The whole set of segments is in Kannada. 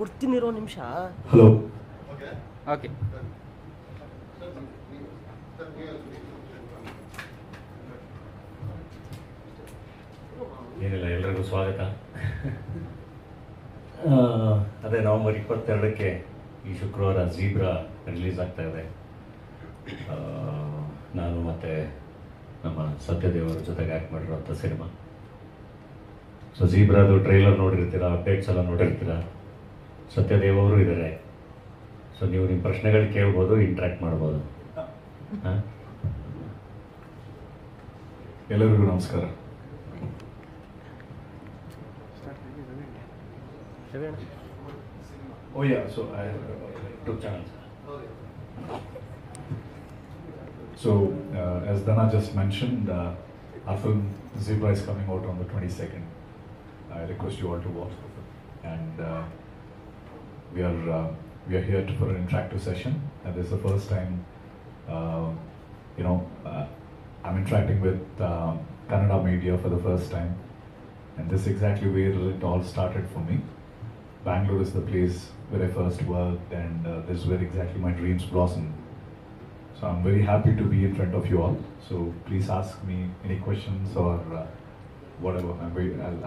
ಕೊಡ್ತೀನಿರೋ ನಿಮಿಷ. ಹಲೋ. ಓಕೆ. ಏನಿಲ್ಲ, ಎಲ್ರಿಗೂ ಸ್ವಾಗತ. ಅದೇ ನವೆಂಬರ್ 22ಕ್ಕೆ ಈ ಶುಕ್ರವಾರ ಝೀಬ್ರಾ ರಿಲೀಸ್ ಆಗ್ತಾ ಇದೆ. ನಾನು ಮತ್ತು ನಮ್ಮ ಸತ್ಯದೇವ್ ಅವ್ರ ಜೊತೆಗೆ ಆ್ಯಕ್ಟ್ ಮಾಡಿರೋಂಥ ಸಿನಿಮಾ. ಸೊ ಝೀಬ್ರಾದು ಟ್ರೈಲರ್ ನೋಡಿರ್ತೀರ, ಅಪ್ಡೇಟ್ಸ್ ಎಲ್ಲ ನೋಡಿರ್ತೀರ. ಸತ್ಯದೇವ್ ಅವರು ಇದ್ದಾರೆ. ಸೊ ನೀವು ನಿಮ್ಮ ಪ್ರಶ್ನೆಗಳು ಕೇಳ್ಬೋದು, ಇಂಟ್ರ್ಯಾಕ್ಟ್ ಮಾಡ್ಬೋದು. ಎಲ್ಲರಿಗೂ ನಮಸ್ಕಾರ. Oh yeah, so I have YouTube channel. So as Dana just mentioned, our film Zebra is coming out on the 22nd. I request you all to watch the film, and we are here for an interactive session, and this is the first time I'm interacting with Kannada media for the first time, and this is exactly where it all started for me. Bangalore is the place where I first worked, and this is where exactly my dreams blossomed. So I'm very happy to be in front of you all. So please ask me any questions or whatever.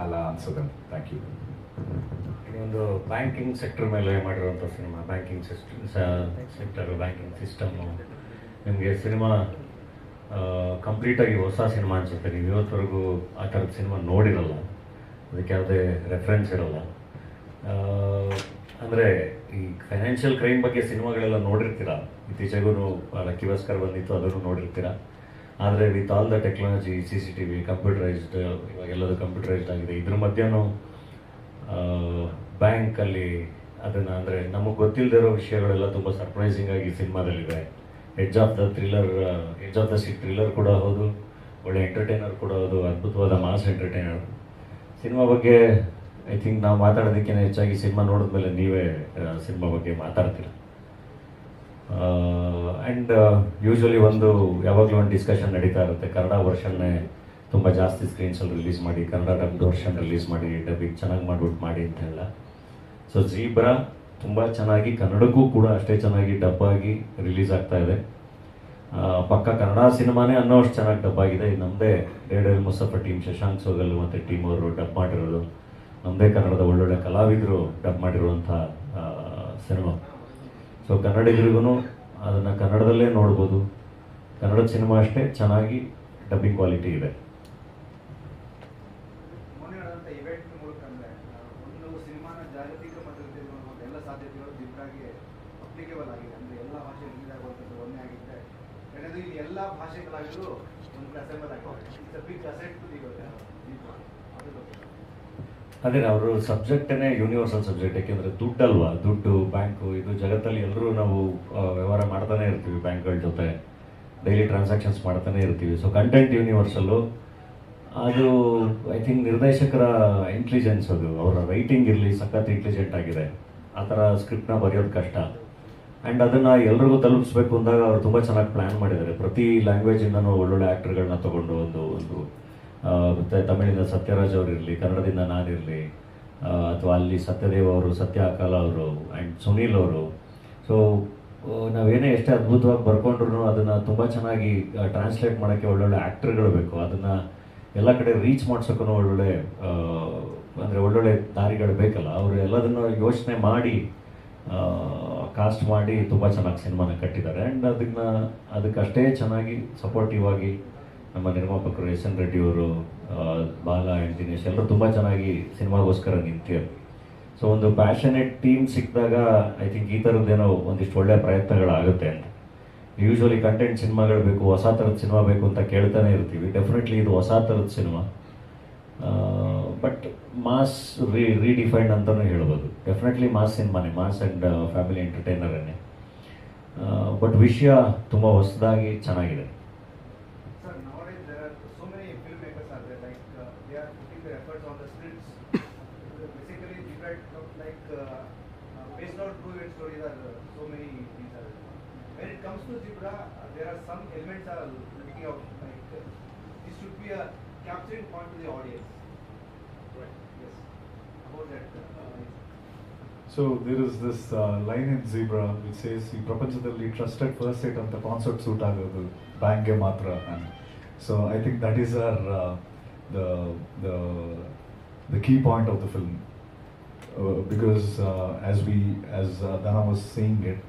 I'll answer them. Thank you. ಒಂದು ಬ್ಯಾಂಕಿಂಗ್ ಸೆಕ್ಟರ್ ಮೇಲೆ ಮಾಡಿರುವಂಥ cinema. Banking sector, banking system. ನಿಮಗೆ ಸಿನಿಮಾ ಕಂಪ್ಲೀಟಾಗಿ ಹೊಸ ಸಿನಿಮಾ ಅನಿಸುತ್ತೆ. ನೀವು ಇವತ್ತವರೆಗೂ ಆ ಥರದ ಸಿನಿಮಾ ನೋಡಿರಲ್ಲ, ಅದಕ್ಕೆ ಯಾವುದೇ ರೆಫರೆನ್ಸ್ ಇರಲ್ಲ. ಅಂದರೆ ಈ ಫೈನಾನ್ಷಿಯಲ್ ಕ್ರೈಮ್ ಬಗ್ಗೆ ಸಿನಿಮಾಗಳೆಲ್ಲ ನೋಡಿರ್ತೀರ. ಇತ್ತೀಚೆಗೂ ಲಕ್ಕಿ ಭಾಸ್ಕರ್ ಬಂದಿತ್ತು, ಅದನ್ನು ನೋಡಿರ್ತೀರ. ಆದರೆ with all the technology, CCTV, computerized, ಇವಾಗೆಲ್ಲದು ಕಂಪ್ಯೂಟರೈಸ್ಡ್ ಆಗಿದೆ. ಇದ್ರ ಮಧ್ಯನೂ ಬ್ಯಾಂಕಲ್ಲಿ ಅದನ್ನು ಅಂದರೆ ನಮಗೆ ಗೊತ್ತಿಲ್ಲದಿರೋ ವಿಷಯಗಳೆಲ್ಲ ತುಂಬ ಸರ್ಪ್ರೈಸಿಂಗ್ ಆಗಿ ಸಿನಿಮಾದಲ್ಲಿದೆ. Edge of the seat thriller ಕೂಡ ಹೌದು, ಒಳ್ಳೆ ಎಂಟರ್ಟೈನರ್ ಕೂಡ ಹೌದು, ಅದ್ಭುತವಾದ ಮಾಸ್ ಎಂಟರ್ಟೈನರ್. ಸಿನಿಮಾ ಬಗ್ಗೆ ಐ ಥಿಂಕ್ ನಾವು ಮಾತಾಡೋದಕ್ಕಿಂತ ಹೆಚ್ಚಾಗಿ ಸಿನಿಮಾ ನೋಡಿದ್ಮೇಲೆ ನೀವೇ ಸಿನಿಮಾ ಬಗ್ಗೆ ಮಾತಾಡ್ತೀರ. ಆ್ಯಂಡ್ ಯೂಶ್ವಲಿ ಯಾವಾಗಲೂ ಒಂದು ಡಿಸ್ಕಷನ್ ನಡೀತಾ ಇರುತ್ತೆ. ಕನ್ನಡ ವರ್ಷನ್ನೇ ತುಂಬ ಜಾಸ್ತಿ ಸ್ಕ್ರೀನ್ಸಲ್ಲಿ ರಿಲೀಸ್ ಮಾಡಿ, ಕನ್ನಡ ಡಬ್ಡ್ ವರ್ಷನ್ ರಿಲೀಸ್ ಮಾಡಿ, ಡಬ್ಬಿಂಗ್ ಚೆನ್ನಾಗಿ ಮಾಡಿ ಅಂತ ಹೇಳ. ಸೊ ಝೀಬ್ರಾ ತುಂಬ ಚೆನ್ನಾಗಿ ಕನ್ನಡಕ್ಕೂ ಕೂಡ ಅಷ್ಟೇ ಚೆನ್ನಾಗಿ ಡಬ್ಬಾಗಿ ರಿಲೀಸ್ ಆಗ್ತಾ ಇದೆ. ಪಕ್ಕ ಕನ್ನಡ ಸಿನಿಮಾನೇ ಅನ್ನೋ ಅಷ್ಟು ಚೆನ್ನಾಗಿ ಡಬ್ ಆಗಿದೆ. ಇದು ನಮ್ಮದೇ ಡೇಡಲ್ ಮುಸಫ ಟೀಮ್, ಶಶಾಂಕ್ ಸೋಗಲ್ ಮತ್ತು ಟೀಮ್ ಅವರು ಡಬ್ ಮಾಡಿರೋದು. ನಮ್ಮದೇ ಕನ್ನಡದ ಒಳ್ಳೊಳ್ಳೆ ಕಲಾವಿದರು ಡಬ್ ಮಾಡಿರುವಂಥ ಸಿನಿಮಾ. ಸೊ ಕನ್ನಡಿಗರಿಗೂ ಅದನ್ನು ಕನ್ನಡದಲ್ಲೇ ನೋಡ್ಬೋದು. ಕನ್ನಡದ ಸಿನಿಮಾ ಅಷ್ಟೇ ಚೆನ್ನಾಗಿ ಡಬ್ಬಿಂಗ್ ಕ್ವಾಲಿಟಿ ಇದೆ. ಅದೇ ಅವರು ಸಬ್ಜೆಕ್ಟೇ ಯೂನಿವರ್ಸಲ್ ಸಬ್ಜೆಕ್ಟ್. ಯಾಕೆಂದರೆ ದುಡ್ಡಲ್ವಾ, ದುಡ್ಡು, ಬ್ಯಾಂಕು, ಇದು ಜಗತ್ತಲ್ಲಿ ಎಲ್ಲರೂ ನಾವು ವ್ಯವಹಾರ ಮಾಡ್ತಾನೆ ಇರ್ತೀವಿ. ಬ್ಯಾಂಕ್ಗಳ ಜೊತೆ ಡೈಲಿ ಟ್ರಾನ್ಸಾಕ್ಷನ್ಸ್ ಮಾಡ್ತಾನೆ ಇರ್ತೀವಿ. So content universal. ಅದು ಐ ಥಿಂಕ್ ನಿರ್ದೇಶಕರ ಇಂಟೆಲಿಜೆನ್ಸ್, ಅದು ಅವರ ರೈಟಿಂಗ್ ಇರಲಿ ಸಖತ್ ಇಂಟೆಲಿಜೆಂಟ್ ಆಗಿದೆ. ಆ ಥರ ಸ್ಕ್ರಿಪ್ಟ್ನ ಬರೆಯೋದು ಕಷ್ಟ. ಆ್ಯಂಡ್ ಅದನ್ನು ಎಲ್ರಿಗೂ ತಲುಪಿಸ್ಬೇಕು ಅಂದಾಗ ಅವರು ತುಂಬ ಚೆನ್ನಾಗಿ ಪ್ಲ್ಯಾನ್ ಮಾಡಿದ್ದಾರೆ. ಪ್ರತಿ ಲ್ಯಾಂಗ್ವೇಜಿಂದನೂ ಒಳ್ಳೊಳ್ಳೆ ಆ್ಯಕ್ಟರ್ಗಳನ್ನ ತೊಗೊಂಡು ಒಂದು ಮತ್ತು ತಮಿಳಿಂದ ಸತ್ಯರಾಜ್ ಅವರು ಇರಲಿ, ಕನ್ನಡದಿಂದ ನಾನಿರಲಿ, ಅಥವಾ ಅಲ್ಲಿ ಸತ್ಯದೇವ್ ಅವರು, ಸತ್ಯ ಅಕಾಲ ಅವರು, ಆ್ಯಂಡ್ ಸುನೀಲ್ ಅವರು. ಸೊ ನಾವೇನೇ ಎಷ್ಟೇ ಅದ್ಭುತವಾಗಿ ಬರ್ಕೊಂಡ್ರು ಅದನ್ನು ತುಂಬ ಚೆನ್ನಾಗಿ ಟ್ರಾನ್ಸ್ಲೇಟ್ ಮಾಡೋಕ್ಕೆ ಒಳ್ಳೊಳ್ಳೆ ಆ್ಯಕ್ಟರ್ಗಳು ಬೇಕು. ಅದನ್ನು ಎಲ್ಲ ಕಡೆ ರೀಚ್ ಮಾಡ್ಸೋಕ್ಕೂ ಒಳ್ಳೊಳ್ಳೆ ದಾರಿಗಳು ಬೇಕಲ್ಲ. ಅವರು ಎಲ್ಲದನ್ನು ಯೋಚನೆ ಮಾಡಿ ಕಾಸ್ಟ್ ಮಾಡಿ ತುಂಬ ಚೆನ್ನಾಗಿ ಸಿನಿಮಾನ ಕಟ್ಟಿದ್ದಾರೆ. ಆ್ಯಂಡ್ ಅದಕ್ಕಷ್ಟೇ ಚೆನ್ನಾಗಿ ಸಪೋರ್ಟಿವ್ ಆಗಿ ನಮ್ಮ ನಿರ್ಮಾಪಕರು SN ರೆಡ್ಡಿ ಅವರು, ಬಾಲ ಆ್ಯಂಡ್ ದಿನೇಶ್ ಎಲ್ಲರೂ ತುಂಬ ಚೆನ್ನಾಗಿ ಸಿನಿಮಾಗೋಸ್ಕರ ನಿಂತಿದ್ದಾರೆ. ಸೊ ಒಂದು ಪ್ಯಾಷನೇಟ್ ಟೀಮ್ ಸಿಕ್ಕಿದಾಗ ಐ ಥಿಂಕ್ ಈ ಥರದ್ದೇನೋ ಒಂದಿಷ್ಟು ಒಳ್ಳೆಯ ಪ್ರಯತ್ನಗಳಾಗುತ್ತೆ ಅಂತ. ಯೂಶ್ವಲಿ ಕಂಟೆಂಟ್ ಸಿನಿಮಾಗಳು ಬೇಕು, ಹೊಸ ಥರದ ಸಿನಿಮಾ ಬೇಕು ಅಂತ ಕೇಳ್ತಾನೆ ಇರ್ತೀವಿ. ಡೆಫಿನೆಟ್ಲಿ ಇದು ಹೊಸ ಥರದ ಸಿನಿಮಾ, ಬಟ್ ಮಾಸ್ ರೀಡಿಫೈನ್ಡ್ ಅಂತಲೂ ಹೇಳ್ಬೋದು. ಡೆಫಿನೆಟ್ಲಿ ಮಾಸ್ ಸಿನಿಮಾನೇ, ಮಾಸ್ ಆ್ಯಂಡ್ ಫ್ಯಾಮಿಲಿ ಎಂಟರ್ಟೈನರನ್ನೇ. ಬಟ್ ವಿಷಯ ತುಂಬ ಹೊಸದಾಗಿ ಚೆನ್ನಾಗಿದೆ. There are some elements are looking out like this should be a capturing point to the audience. Right. Yes. About that. So there is this line in Zebra which says, "ಈ ಪ್ರಪಂಚದಲ್ಲಿ trusted first date ಅಂತ ಕಾನ್ಸೆಪ್ಟ್ ಸೂಟ್ ಆಗೋದು ಬ್ಯಾಂಕ್ಗೆ ಮಾತ್ರ." And so I think that is our the the the key point of the film, because as Dana was saying it,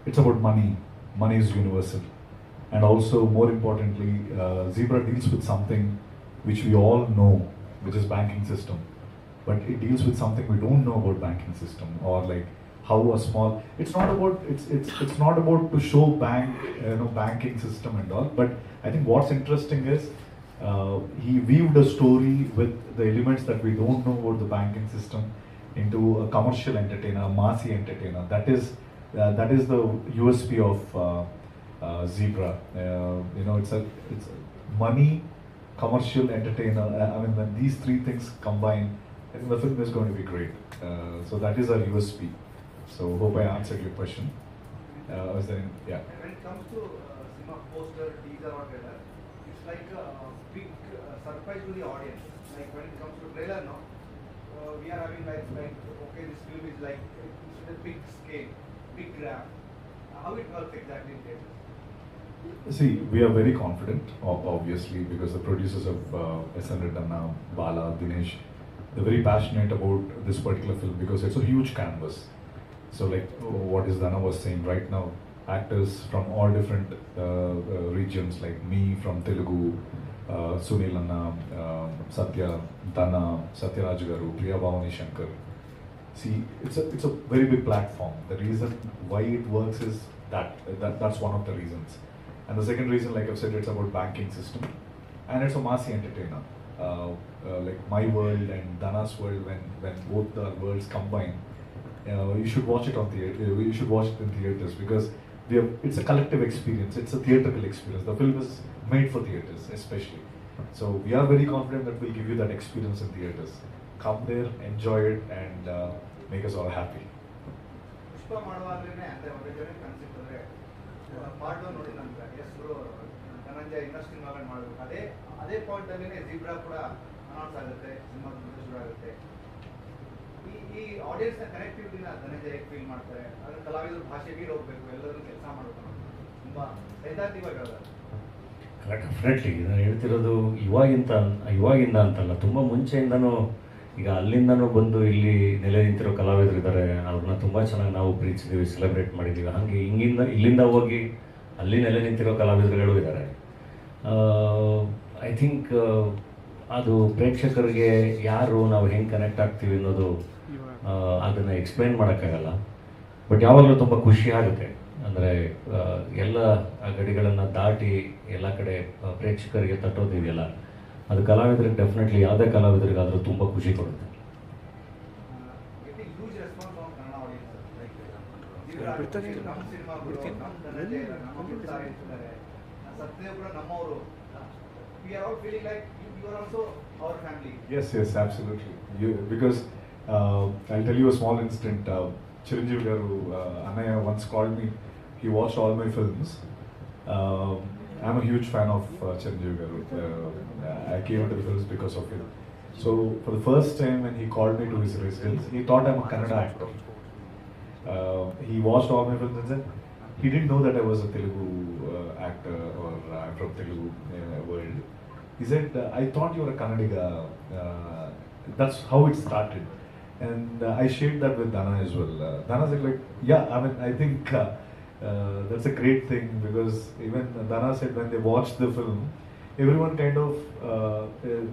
it's about money. Money is universal, and also more importantly, Zebra deals with something which we all know, which is banking system. But it deals with something we don't know about banking system, or like how a small. It's not about it's not about to show banking system and all. But I think what's interesting is he weaved a story with the elements that we don't know about the banking system into a commercial entertainer, a massy entertainer. That is the USP of Zebra. It's money, commercial, entertainer. I mean, when these three things combine, I think the film is going to be great. So that is our USP. So hope I answered your question. Was there yeah. And when it comes to cinema poster, teaser or trailer, it's like a big surprise to the audience. Like when it comes to trailer, no, we are having like okay, this film is like it's a big scale, big graph. How it works exactly in theaters? See, we are very confident, obviously, because the producers of S.N. Reddanna, Bala, Dinesh, they're very passionate about this particular film because it's a huge canvas. So like what is Dana was saying right now, actors from all different regions, like me from Telugu, Sunil Anna, Satya, Dana, Satyaraj Garu, Priya Bhavani Shankar. See, it's a very big platform. The reason why it works is that's one of the reasons. And the second reason, like I've said, it's about banking system, and it's a massy entertainer. Like my world and Dana's world, when both the worlds combine, you should watch it on theater. You should watch it in theaters because it's a collective experience. It's a theatrical experience. The film is made for theaters, especially. So we are very confident that we'll give you that experience in theaters. Come there, enjoy it, and make us all happy. ಪುಷ್ಪ ಮಾಡುವಾಗಲೇ ಅಂದರೆ ಒಂದು ಕನ್ಸೆಪ್ಟ್ ಅಂದರೆ ಪಾರ್ಟ್ ನೋಡಿ ನಂತರ ಹೆಸರು ಧನಂಜಯ ಇಂಡಸ್ಟ್ರಿ ಮಾಡಬೇಕು ಅದೇ ಪಾಯಿಂಟಲ್ಲೇ ಜಿಬ್ರಾ ಕೂಡ ಅನೌನ್ಸ್ ಆಗುತ್ತೆ, ಸಿನಿಮಾ ಶುರು ಆಗುತ್ತೆ. ಈ ಆಡಿಯನ್ಸ್ನ ಕನೆಕ್ಟಿವಿಟಿನ ಧನಂಜಯ ಫೀಲ್ ಮಾಡ್ತಾರೆ. ಅದರ ಕಲಾವಿದರು ಭಾಷೆಗೆ ಹೋಗಬೇಕು, ಎಲ್ಲರೂ ಕೆಲಸ ಮಾಡಬೇಕು, ತುಂಬ ಸೈದ್ಧಾಂತಿಕವಾಗಿ ಹೇಳೋದು. ಡೆಫಿನೆಟ್ಲಿ ನಾನು ಹೇಳ್ತಿರೋದು ಇವಾಗಿಂದ ಅಂತಲ್ಲ, ತುಂಬ ಮುಂಚೆಯಿಂದನೂ. ಈಗ ಅಲ್ಲಿಂದನೂ ಬಂದು ಇಲ್ಲಿ ನೆಲೆ ನಿಂತಿರೋ ಕಲಾವಿದರು ಇದ್ದಾರೆ, ಅವ್ರನ್ನ ತುಂಬ ಚೆನ್ನಾಗಿ ನಾವು ಪ್ರೀತಿಸಿದ್ದೀವಿ, ಸೆಲೆಬ್ರೇಟ್ ಮಾಡಿದ್ದೀವಿ. ಹಾಗೆ ಇಲ್ಲಿಂದ ಹೋಗಿ ಅಲ್ಲಿ ನೆಲೆ ನಿಂತಿರೋ ಕಲಾವಿದರುಗಳು ಇದ್ದಾರೆ. ಐ ಥಿಂಕ್ ಅದು ಪ್ರೇಕ್ಷಕರಿಗೆ ಯಾರು ನಾವು ಹೆಂಗೆ ಕನೆಕ್ಟ್ ಆಗ್ತೀವಿ ಅನ್ನೋದು ಅದನ್ನು ಎಕ್ಸ್ಪ್ಲೈನ್ ಮಾಡೋಕ್ಕಾಗಲ್ಲ. ಬಟ್ ಯಾವಾಗಲೂ ತುಂಬ ಖುಷಿ ಆಗುತ್ತೆ. ಅಂದರೆ ಎಲ್ಲ ಗಡಿಗಳನ್ನು ದಾಟಿ ಎಲ್ಲ ಕಡೆ ಪ್ರೇಕ್ಷಕರಿಗೆ ತಟ್ಟೋದಿದೆಯಲ್ಲ, ಅದು ಕಲಾವಿದರಿಗೆ ಡೆಫಿನೆಟ್ಲಿ ಯಾವುದೇ ಕಲಾವಿದರಿಗಾದರೂ ತುಂಬ ಖುಷಿ ಕೊಡುತ್ತೆ. Yes, absolutely. Because I'll tell you a small incident. Chiranjeevi Garu, Annaya once called me. He watched all my films. I'm a huge fan of Chiranjeevi Garu. I came into the films because of him. So for the first time when he called me to his residence, he thought I'm a Kannada actor. He watched all my films and said he didn't know that I was a Telugu actor or I'm from Telugu world. He said, I thought you were a Kannadiga. That's how it started. And I shared that with Dana as well. Dana said like, yeah, I mean, I think that's a great thing, because even Dana said when they watched the film, everyone kind of,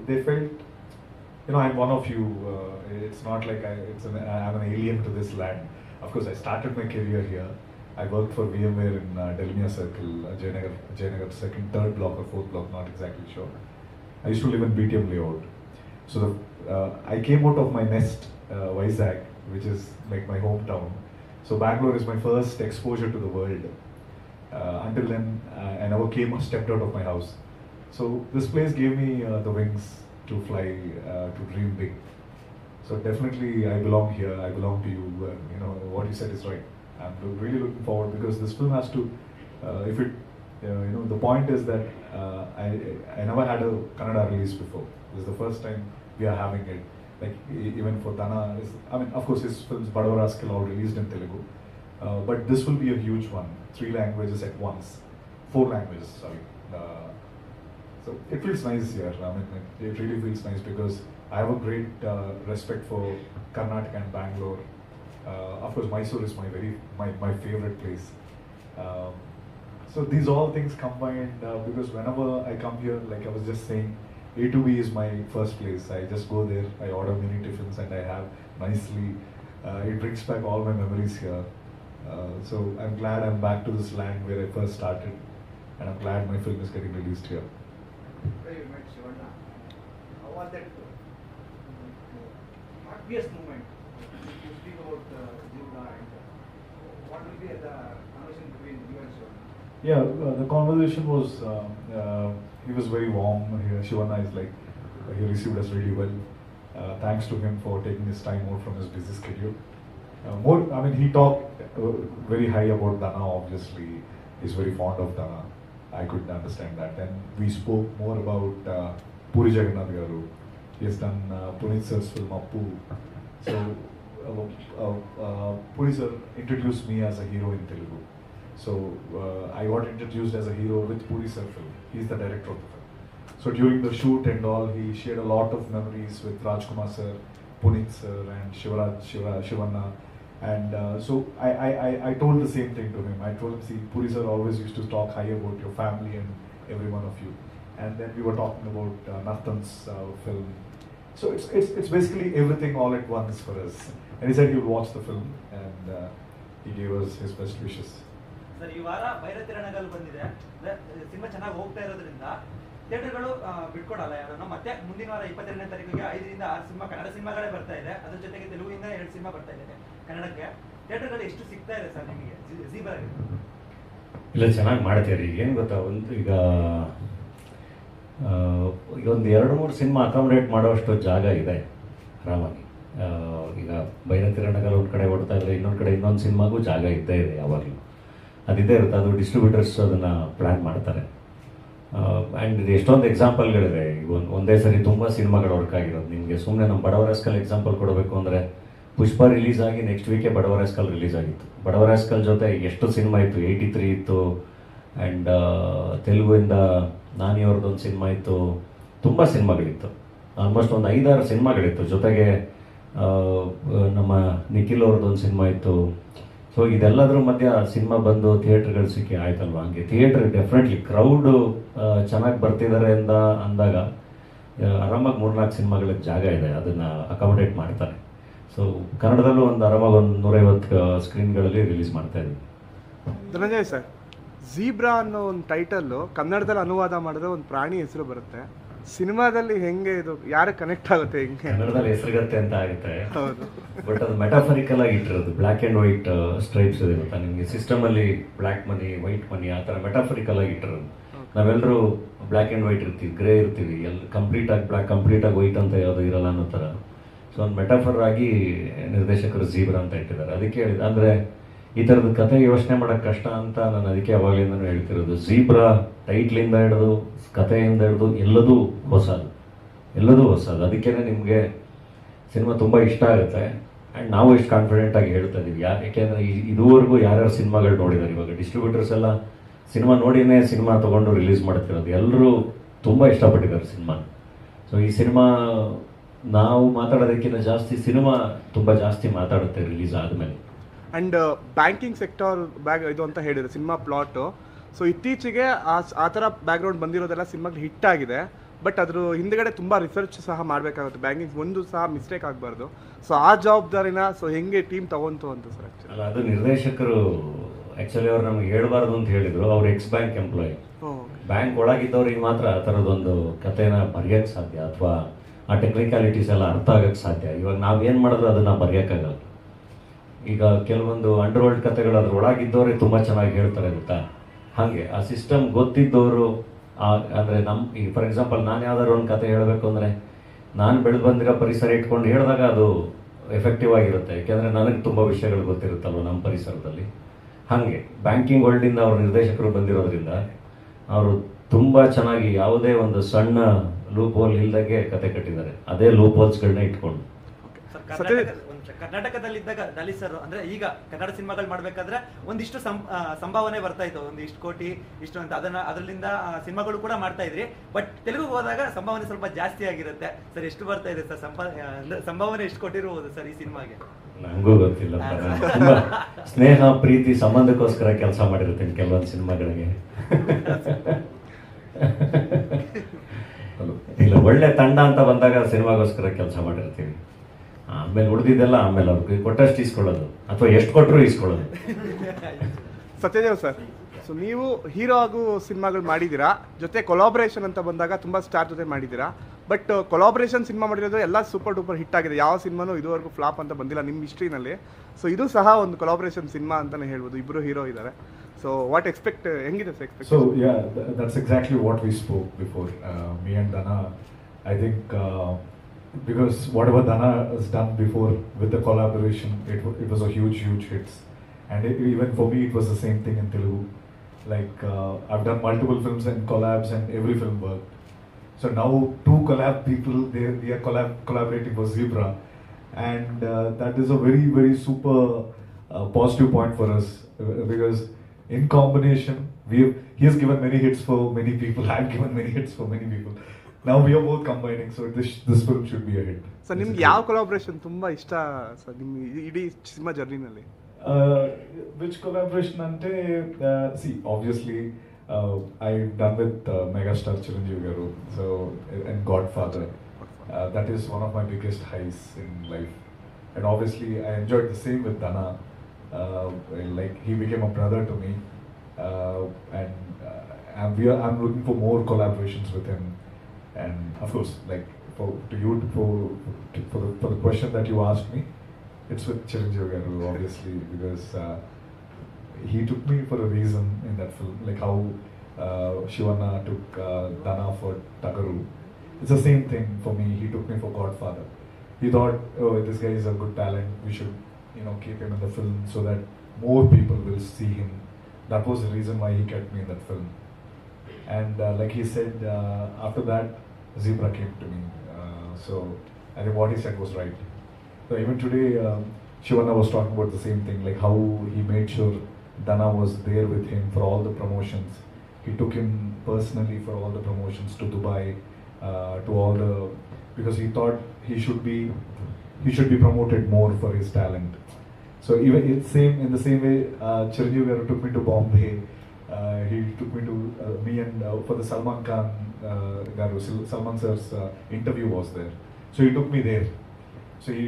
they felt, I'm one of you. It's not like I'm an alien to this land. Of course, I started my career here. I worked for VMware in Delmia Circle, Jayanagar, second, third block or fourth block, not exactly sure. I used to live in BTM layout. So I came out of my nest, Vizag, which is like my hometown. So Bangalore is my first exposure to the world. Until then, I never stepped out of my house. So this place gave me the wings to fly, to dream big. So definitely I belong here, I belong to you. What you said is right. I'm really looking forward, because this film has to, the point is that I never had a Kannada release before. This is the first time we are having it. like even for Dana, I mean, of course, his films Badava Rascal all released in Telugu, but this will be a huge one, 3 languages at once, 4 languages, sorry. So it feels nice here. I mean, it really feels nice because I have a great respect for Karnataka and Bangalore. Of course, Mysore is my favorite place. So these all things combined, because whenever I come here, like I was just saying, A2B is my first place. I just go there, I order mini tiffins and I have nicely. It brings back all my memories here. So I'm glad I'm back to this land where I first started, and I'm glad my film is getting released here. Today you met Shivanna. How was that happiest moment? You speak about Zebra and what will be the conversation between you and Shivanna? Yeah, the conversation was, he was very warm. Shivanna is like, he received us really well. Thanks to him for taking his time out from his busy schedule. I mean, he talked very high about Dana, obviously. He's very fond of Dana. I couldn't understand that. And we spoke more about Puri Jagannath Garu. He has done Punit sir's film Appu. So, Puri sir introduced me as a hero in Telugu. So I got introduced as a hero with Puri sir film. He's the director of the film. So during the shoot and all, he shared a lot of memories with Rajkumar sir, Punit sir, and Shivanna. And so I told the same thing to him. I told him, see, Puri sir always used to talk high about your family and every one of you. And then we were talking about Nathan's film. So it's basically everything all at once for us. And he said he would watch the film, and he gave us his best wishes. Sir, ಈ ವಾರ ಬೈರತಿರಣಗಲ್ ಬಂದಿದೆ. ಸಿನಿಮಾ ಚೆನ್ನಾಗಿ ಹೋಗ್ತಾ ಇರೋದ್ರಿಂದ ಥಿಯೇಟರ್ಗಳು ಬಿಟ್ಕೊಡಲ್ಲ ಯಾರನ್ನ. ಮತ್ತೆ ಮುಂದಿನ ವಾರ 22ನೇ ತಾರೀಕಿಗೆ 5 ರಿಂದ 6 ಸಿನಿಮಾ ಕನ್ನಡ ಸಿನಿಮಾಗಳೇ ಬರ್ತಾ ಇದೆ. ಅದ್ರ ಜೊತೆಗೆ ತೆಲುಗಿಂದ 2 ಸಿನಿಮಾ ಬರ್ತಾ ಇದೆ ಕನ್ನಡಕ್ಕೆ. ಥಿಯೇಟರ್ಗಳು ಎಷ್ಟು ಸಿಗ್ತಾ ಇದೆ ಸರ್ ನಿಮಗೆ ಜೀಬ್ರಾಗೆ? ಇಲ್ಲ, ಚೆನ್ನಾಗಿ ಮಾಡ್ತೀರಿ. ಏನು ಗೊತ್ತಾ, ಈಗ ಒಂದು 2-3 ಸಿನಿಮಾ ಅಕಾಮಡೇಟ್ ಮಾಡೋಷ್ಟು ಜಾಗ ಇದೆ ಆರಾಮಾಗಿ. ಈಗ ಬೈರತಿರಣಗಲ್ ಒಂದು ಕಡೆ ಓಡ್ತಾ ಇದ್ರೆ ಇನ್ನೊಂದು ಕಡೆ ಇನ್ನೊಂದು ಸಿನಿಮಾಗೂ ಜಾಗ ಇದ್ದೇ ಇದೆ ಯಾವಾಗಲೂ. ಅದಿದ್ದೇ ಇರುತ್ತೆ. ಅದು ಡಿಸ್ಟ್ರಿಬ್ಯೂಟರ್ಸ್ ಅದನ್ನು ಪ್ಲ್ಯಾನ್ ಮಾಡ್ತಾರೆ. ಆ್ಯಂಡ್ ಇದು ಎಷ್ಟೊಂದು ಎಕ್ಸಾಂಪಲ್ಗಳಿದೆ. ಒಂದೇ ಸರಿ ತುಂಬ ಸಿನಿಮಾಗಳು ವರ್ಕ್ ಆಗಿರೋದು. ನಿಮಗೆ ಸುಮ್ಮನೆ ನಮ್ಮ ಬಡವ ರಾಸ್ಕಲ್ ಎಕ್ಸಾಂಪಲ್ ಕೊಡಬೇಕು ಅಂದರೆ, ಪುಷ್ಪ ರಿಲೀಸ್ ಆಗಿ ನೆಕ್ಸ್ಟ್ ವೀಕೆ ಬಡವ ರಾಸ್ಕಲ್ ರಿಲೀಸ್ ಆಗಿತ್ತು. ಬಡವ ರಾಸ್ಕಲ್ ಜೊತೆ ಎಷ್ಟು ಸಿನಿಮಾ ಇತ್ತು, 83 ಇತ್ತು, ಆ್ಯಂಡ್ ತೆಲುಗುವಿಂದ ನಾನಿ ಅವ್ರದ್ದೊಂದು ಸಿನಿಮಾ ಇತ್ತು. ತುಂಬ ಸಿನಿಮಾಗಳಿತ್ತು. ಆಲ್ಮೋಸ್ಟ್ ಒಂದು 5-6 ಸಿನಿಮಾಗಳಿತ್ತು. ಜೊತೆಗೆ ನಮ್ಮ ನಿಖಿಲ್ ಅವ್ರದ್ದೊಂದು ಸಿನಿಮಾ ಇತ್ತು. ಸೊ ಇದೆಲ್ಲದ್ರ ಮಧ್ಯೆ ಸಿನಿಮಾ ಬಂದು ಥಿಯೇಟ್ರ್ಗಳು ಸಿಕ್ಕಿ ಆಯ್ತಲ್ವ. ಹಂಗೆ ಥಿಯೇಟ್ರ್ ಡೆಫಿನೆಟ್ಲಿ ಕ್ರೌಡು ಚೆನ್ನಾಗಿ ಬರ್ತಿದ್ದಾರೆ ಅಂದಾಗ ಆರಾಮಾಗಿ 3-4 ಸಿನಿಮಾಗಳಿಗೆ ಜಾಗ ಇದೆ, ಅದನ್ನು ಅಕಾಮಡೇಟ್ ಮಾಡ್ತಾರೆ. ಸೊ ಕನ್ನಡದಲ್ಲೂ ಆರಾಮಾಗಿ ಒಂದು 150 ಸ್ಕ್ರೀನ್ಗಳಲ್ಲಿ ರಿಲೀಸ್ ಮಾಡ್ತಾ ಇದ್ವಿ. ಧನಂಜಯ್ ಸರ್, ಝೀಬ್ರಾ ಅನ್ನೋ ಒಂದು ಟೈಟಲ್ಲು ಕನ್ನಡದಲ್ಲಿ ಅನುವಾದ ಮಾಡಿದ್ರೆ ಒಂದು ಪ್ರಾಣಿ ಹೆಸರು ಬರುತ್ತೆ. ಸಿನಿಮಾದಲ್ಲಿ ಹೆಂಗೆ ಇದು ಯಾರು ಕನೆಕ್ಟ್ ಆಗುತ್ತೆ? ಹೆಂಗೆ ಕನ್ನಡದಲ್ಲಿ ಹೆಸರುಗತ್ತೆ ಅಂತ ಆಗುತ್ತೆ. ಹೌದು, ಬಟ್ ಅದು ಮೆಟಾಫರಿಕಲ್ ಆಗಿ ಇಟ್ಟಿರೋದು. ಬ್ಲ್ಯಾಕ್ ಆ್ಯಂಡ್ ವೈಟ್ ಸ್ಟ್ರೈಪ್ಸ್ ಇದೆ ಗೊತ್ತಾ ನಿಮಗೆ. ಸಿಸ್ಟಮಲ್ಲಿ ಬ್ಲ್ಯಾಕ್ ಮನಿ, ವೈಟ್ ಮನಿ, ಆ ಥರ ಮೆಟಾಫರಿಕಲ್ ಆಗಿ ಇಟ್ಟಿರೋದು. ನಾವೆಲ್ಲರೂ ಬ್ಲ್ಯಾಕ್ ಆ್ಯಂಡ್ ವೈಟ್ ಇರ್ತೀವಿ, ಗ್ರೇ ಇರ್ತೀವಿ, ಕಂಪ್ಲೀಟಾಗಿ ಬ್ಲ್ಯಾಕ್, ಕಂಪ್ಲೀಟಾಗಿ ವೈಟ್ ಅಂತ ಯಾವುದೂ ಇರಲ್ಲ ಅನ್ನೋ ಥರ. ಸೊ ಒಂದು ಮೆಟಾಫರ್ ಆಗಿ ನಿರ್ದೇಶಕರು ಝೀಬ್ರಾ ಅಂತ ಇಟ್ಟಿದ್ದಾರೆ. ಅದಕ್ಕೆ ಹೇಳಿದೆ, ಅಂದರೆ ಈ ಥರದ ಕಥೆ ಯೋಚನೆ ಮಾಡೋಕ್ಕೆ ಕಷ್ಟ ಅಂತ ನಾನು ಅದಕ್ಕೆ ಅವಾಗಲಿಂದನೂ ಹೇಳ್ತಿರೋದು. ಝೀಬ್ರಾ ಟೈಟ್ಲಿಂದ ಹಿಡಿದು ಕಥೆಯಿಂದ ಹಿಡಿದು ಎಲ್ಲದೂ ಹೊಸದು. ಅದಕ್ಕೇ ನಿಮಗೆ ಸಿನಿಮಾ ತುಂಬ ಇಷ್ಟ ಆಗುತ್ತೆ. ಆ್ಯಂಡ್ ನಾವು ಇಷ್ಟು ಕಾನ್ಫಿಡೆಂಟಾಗಿ ಹೇಳ್ತಾ ಇದ್ದೀವಿ. ಯಾಕೆಂದರೆ ಇದುವರೆಗೂ ಯಾರ್ಯಾರು ಸಿನಿಮಾಗಳು ನೋಡಿದ್ದಾರೆ, ಇವಾಗ ಡಿಸ್ಟ್ರಿಬ್ಯೂಟರ್ಸ್ ಎಲ್ಲ ಸಿನಿಮಾ ನೋಡಿನೇ ಸಿನಿಮಾ ತೊಗೊಂಡು ರಿಲೀಸ್ ಮಾಡ್ತಿರೋದು. ಎಲ್ಲರೂ ತುಂಬ ಇಷ್ಟಪಟ್ಟಿದ್ದಾರೆ ಸಿನಿಮಾ. ಸೊ ಈ ಸಿನಿಮಾ ನಾವು ಮಾತಾಡೋದಕ್ಕಿಂತ ಜಾಸ್ತಿ ಸಿನಿಮಾ ತುಂಬ ಜಾಸ್ತಿ ಮಾತಾಡುತ್ತೆ ರಿಲೀಸ್ ಆದಮೇಲೆ. ಆ್ಯಂಡ್ ಬ್ಯಾಂಕಿಂಗ್ ಸೆಕ್ಟರ್ ಇದು ಅಂತ ಹೇಳಿದ್ರು ಸಿನಿಮಾ ಪ್ಲಾಟು. ಸೊ ಇತ್ತೀಚೆಗೆ ಆ ಥರ ಬ್ಯಾಕ್ಗ್ರೌಂಡ್ ಬಂದಿರೋದೆಲ್ಲ ಸಿನಿಮಾಗೆ ಹಿಟ್ ಆಗಿದೆ. ಬಟ್ ಅದ್ರ ಹಿಂದ್ಗಡೆ ತುಂಬ ರಿಸರ್ಚ್ ಸಹ ಮಾಡಬೇಕಾಗುತ್ತೆ. ಬ್ಯಾಂಕಿಂಗ್ ಒಂದು ಸಹ ಮಿಸ್ಟೇಕ್ ಆಗಬಾರ್ದು. ಸೊ ಆ ಜವಾಬ್ದಾರಿನ ಹೆಂಗೆ ಟೀಮ್ ತಗೊಂತು ಅಂತ ಸರ್? ಅಲ್ಲ, ಅದು ನಿರ್ದೇಶಕರು ಆ್ಯಕ್ಚುಲಿ ಅವ್ರು ನಮ್ಗೆ ಹೇಳ್ಬಾರ್ದು ಅಂತ ಹೇಳಿದರು. ಅವ್ರು ಎಕ್ಸ್ ಬ್ಯಾಂಕ್ ಎಂಪ್ಲಾಯಿ. ಬ್ಯಾಂಕ್ ಒಳಗಿದ್ದವ್ರಿಗೆ ಮಾತ್ರ ಆ ಥರದೊಂದು ಕಥೆನ ಬರೆಯೋಕ್ಕೆ ಸಾಧ್ಯ, ಅಥವಾ ಆ ಟೆಕ್ನಿಕಾಲಿಟೀಸ್ ಎಲ್ಲ ಅರ್ಥ ಆಗೋಕ್ಕೆ ಸಾಧ್ಯ. ಇವಾಗ ನಾವೇನು ಮಾಡಿದ್ರು ಅದನ್ನು ಬರೆಯೋಕ್ಕಾಗಲ್ಲ. ಈಗ ಕೆಲವೊಂದು ಅಂಡರ್ವರ್ಲ್ಡ್ ಕಥೆಗಳು ಅದ್ರ ಒಳಗಿದ್ದವರೇ ತುಂಬ ಚೆನ್ನಾಗಿ ಹೇಳ್ತಾರೆ ಗೊತ್ತಾ. ಹಾಗೆ ಆ ಸಿಸ್ಟಮ್ ಗೊತ್ತಿದ್ದವರು, ಅಂದರೆ ಈಗ ಫಾರ್ ಎಕ್ಸಾಂಪಲ್ ನಾನು ಯಾವ್ದಾದ್ರು ಒಂದು ಕತೆ ಹೇಳಬೇಕು ಅಂದರೆ ನಾನು ಬೆಳೆದು ಬಂದಿರೋ ಪರಿಸರ ಇಟ್ಕೊಂಡು ಹೇಳಿದಾಗ ಅದು ಎಫೆಕ್ಟಿವ್ ಆಗಿರುತ್ತೆ. ಯಾಕೆಂದರೆ ನನಗೆ ತುಂಬ ವಿಷಯಗಳು ಗೊತ್ತಿರುತ್ತಲ್ವ ನಮ್ಮ ಪರಿಸರದಲ್ಲಿ. ಹಾಗೆ ಬ್ಯಾಂಕಿಂಗ್ ವರ್ಲ್ಡಿಂದ ಅವ್ರ ನಿರ್ದೇಶಕರು ಬಂದಿರೋದ್ರಿಂದ ಅವರು ತುಂಬ ಚೆನ್ನಾಗಿ ಯಾವುದೇ ಒಂದು ಸಣ್ಣ ಲೂಪ್ ಹೋಲ್ ಇಲ್ದಂಗೆ ಕತೆ ಕಟ್ಟಿದ್ದಾರೆ. ಅದೇ ಲೂಪ್ ಹೋಲ್ಸ್ಗಳನ್ನ ಇಟ್ಕೊಂಡು ಕರ್ನಾಟಕದಲ್ಲಿದ್ದಾಗ ದಲಿ ಸರ್ ಅಂದ್ರೆ ಈಗ ಕನ್ನಡ ಸಿನಿಮಾಗಳು ಮಾಡ್ಬೇಕಾದ್ರೆ ಒಂದಿಷ್ಟು ಸಂಭಾವನೆ ಬರ್ತಾ ಇತ್ತು, ಒಂದಿಷ್ಟು ಕೋಟಿ ಇಷ್ಟು ಅಂತ, ಅದರಿಂದ ಸಿನಿಮಾಗಳು ಕೂಡ ಮಾಡ್ತಾ ಇದ್ರಿ. ಬಟ್ ತೆಲುಗು ಹೋದಾಗ ಸಂಭಾವನೆ ಸ್ವಲ್ಪ ಜಾಸ್ತಿ ಆಗಿರುತ್ತೆ ಸರ್. ಎಷ್ಟು ಬರ್ತಾ ಇದೆ ಸರ್ ಸಂಭಾವನೆ ಎಷ್ಟು ಕೊಟ್ಟಿರ್ಬೋದು ಸರ್ ಈ ಸಿನಿಮಾಗೆ? ನಂಗೂ ಗೊತ್ತಿಲ್ಲ. ತುಂಬಾ ಸ್ನೇಹ ಪ್ರೀತಿ ಸಂಬಂಧಕ್ಕೋಸ್ಕರ ಕೆಲಸ ಮಾಡಿರ್ತೀನಿ ಕೆಲವೊಂದು ಸಿನಿಮಾಗಳಿಗೆ. ಇಲ್ಲ, ಒಳ್ಳೆ ತಂಡ ಅಂತ ಬಂದಾಗ ಸಿನಿಮಾಗೋಸ್ಕರ ಕೆಲಸ ಮಾಡಿರ್ತೀವಿ. ಆಮೇಲೆ ಉಳಿದಿದ್ದೆಲ್ಲ ಆಮೇಲೆ ಅವ್ರಿಗೆ ಕೊಟ್ಟಷ್ಟು ಇಸ್ಕೊಳ್ಳೋದು ಅಥವಾ ಎಷ್ಟು ಕೊಟ್ಟರು ಇಸ್ಕೊಳ್ಳೋದು. ಸತ್ಯದೇವ್ ಸರ್, ಸೊ ನೀವು ಹೀರೋ ಆಗು ಸಿನಿಮಾಗಳು ಮಾಡಿದ್ದೀರಾ, ಜೊತೆ ಕೊಲಾಬ್ರೇಷನ್ ಅಂತ ಬಂದಾಗ ತುಂಬ ಸ್ಟಾರ್ ಜೊತೆ ಮಾಡಿದ್ದೀರಾ. ಬಟ್ ಕೊಲಾಬ್ರೇಷನ್ ಸಿನಿಮಾ ಮಾಡಿರೋದು ಎಲ್ಲ ಸೂಪರ್ ಡೂಪರ್ ಹಿಟ್ ಆಗಿದೆ. ಯಾವ ಸಿನಿಮಾನೂ ಇದುವರೆಗೂ ಫ್ಲಾಪ್ ಅಂತ ಬಂದಿಲ್ಲ ನಿಮ್ಮ ಹಿಸ್ಟ್ರಿನಲ್ಲಿ. ಸೊ ಇದು ಸಹ ಒಂದು ಕೊಲಾಬ್ರೇಷನ್ ಸಿನಿಮಾ ಅಂತಲೇ ಹೇಳ್ಬೋದು. ಇಬ್ಬರು ಹೀರೋ ಇದ್ದಾರೆ. ಸೊ ವಾಟ್ ಎಕ್ಸ್ಪೆಕ್ಟ್, ಹೆಂಗಿದೆ sir expect? So yeah, that's exactly what we spoke before. Me and Dana, I think because whatever Dana has done before with the collaboration, it was a huge hits. And even for me, it was the same thing in Telugu. Like I've done multiple films and collabs, and every film worked. So now two collab people, they are collaborating for Zebra, and that is a very super positive point for us because in combination he has given many hits for many people. I've given many hits for many people. Now we are both combining, so this film should be a hit. Sir ನಿಮ್ಗೆ ಯಾವ ಕೊಲಾಬ್ರೇಷನ್ ತುಂಬ ಇಷ್ಟ ಸರ್ ನಿಮ್ಮ ಇಡೀ cinema ಜರ್ನಿನಲ್ಲಿ? Which collaboration ante see obviously I've done with megastar Chiranjeevi garu, so and Godfather, that is one of my biggest highs in life. And obviously I enjoyed the same with Dana. Like he became a brother to me, and I'm looking for more collaborations with him. And of course, like for the question that you asked me, it's with Chiranjeevi garu obviously, because he took me for a reason in that film, like how Shivanna took Dana for Tagaru. It's the same thing for me. He took me for Godfather. He thought, oh, this guy is a good talent, we should keep him in the film so that more people will see him. That was the reason why he kept me in that film. And like he said, after that Zebra came to me, so I think what he said was right. So even today Shivanna was talking about the same thing, like how he made sure Dana was there with him for all the promotions. He took him personally for all the promotions to Dubai, to all the, because he thought he should be promoted more for his talent. So even in the same way, Chiranjeevi garu took me to Bombay. He took me to me and for the Salman Khan garu, Salman sir's interview was there. So he took me there. So he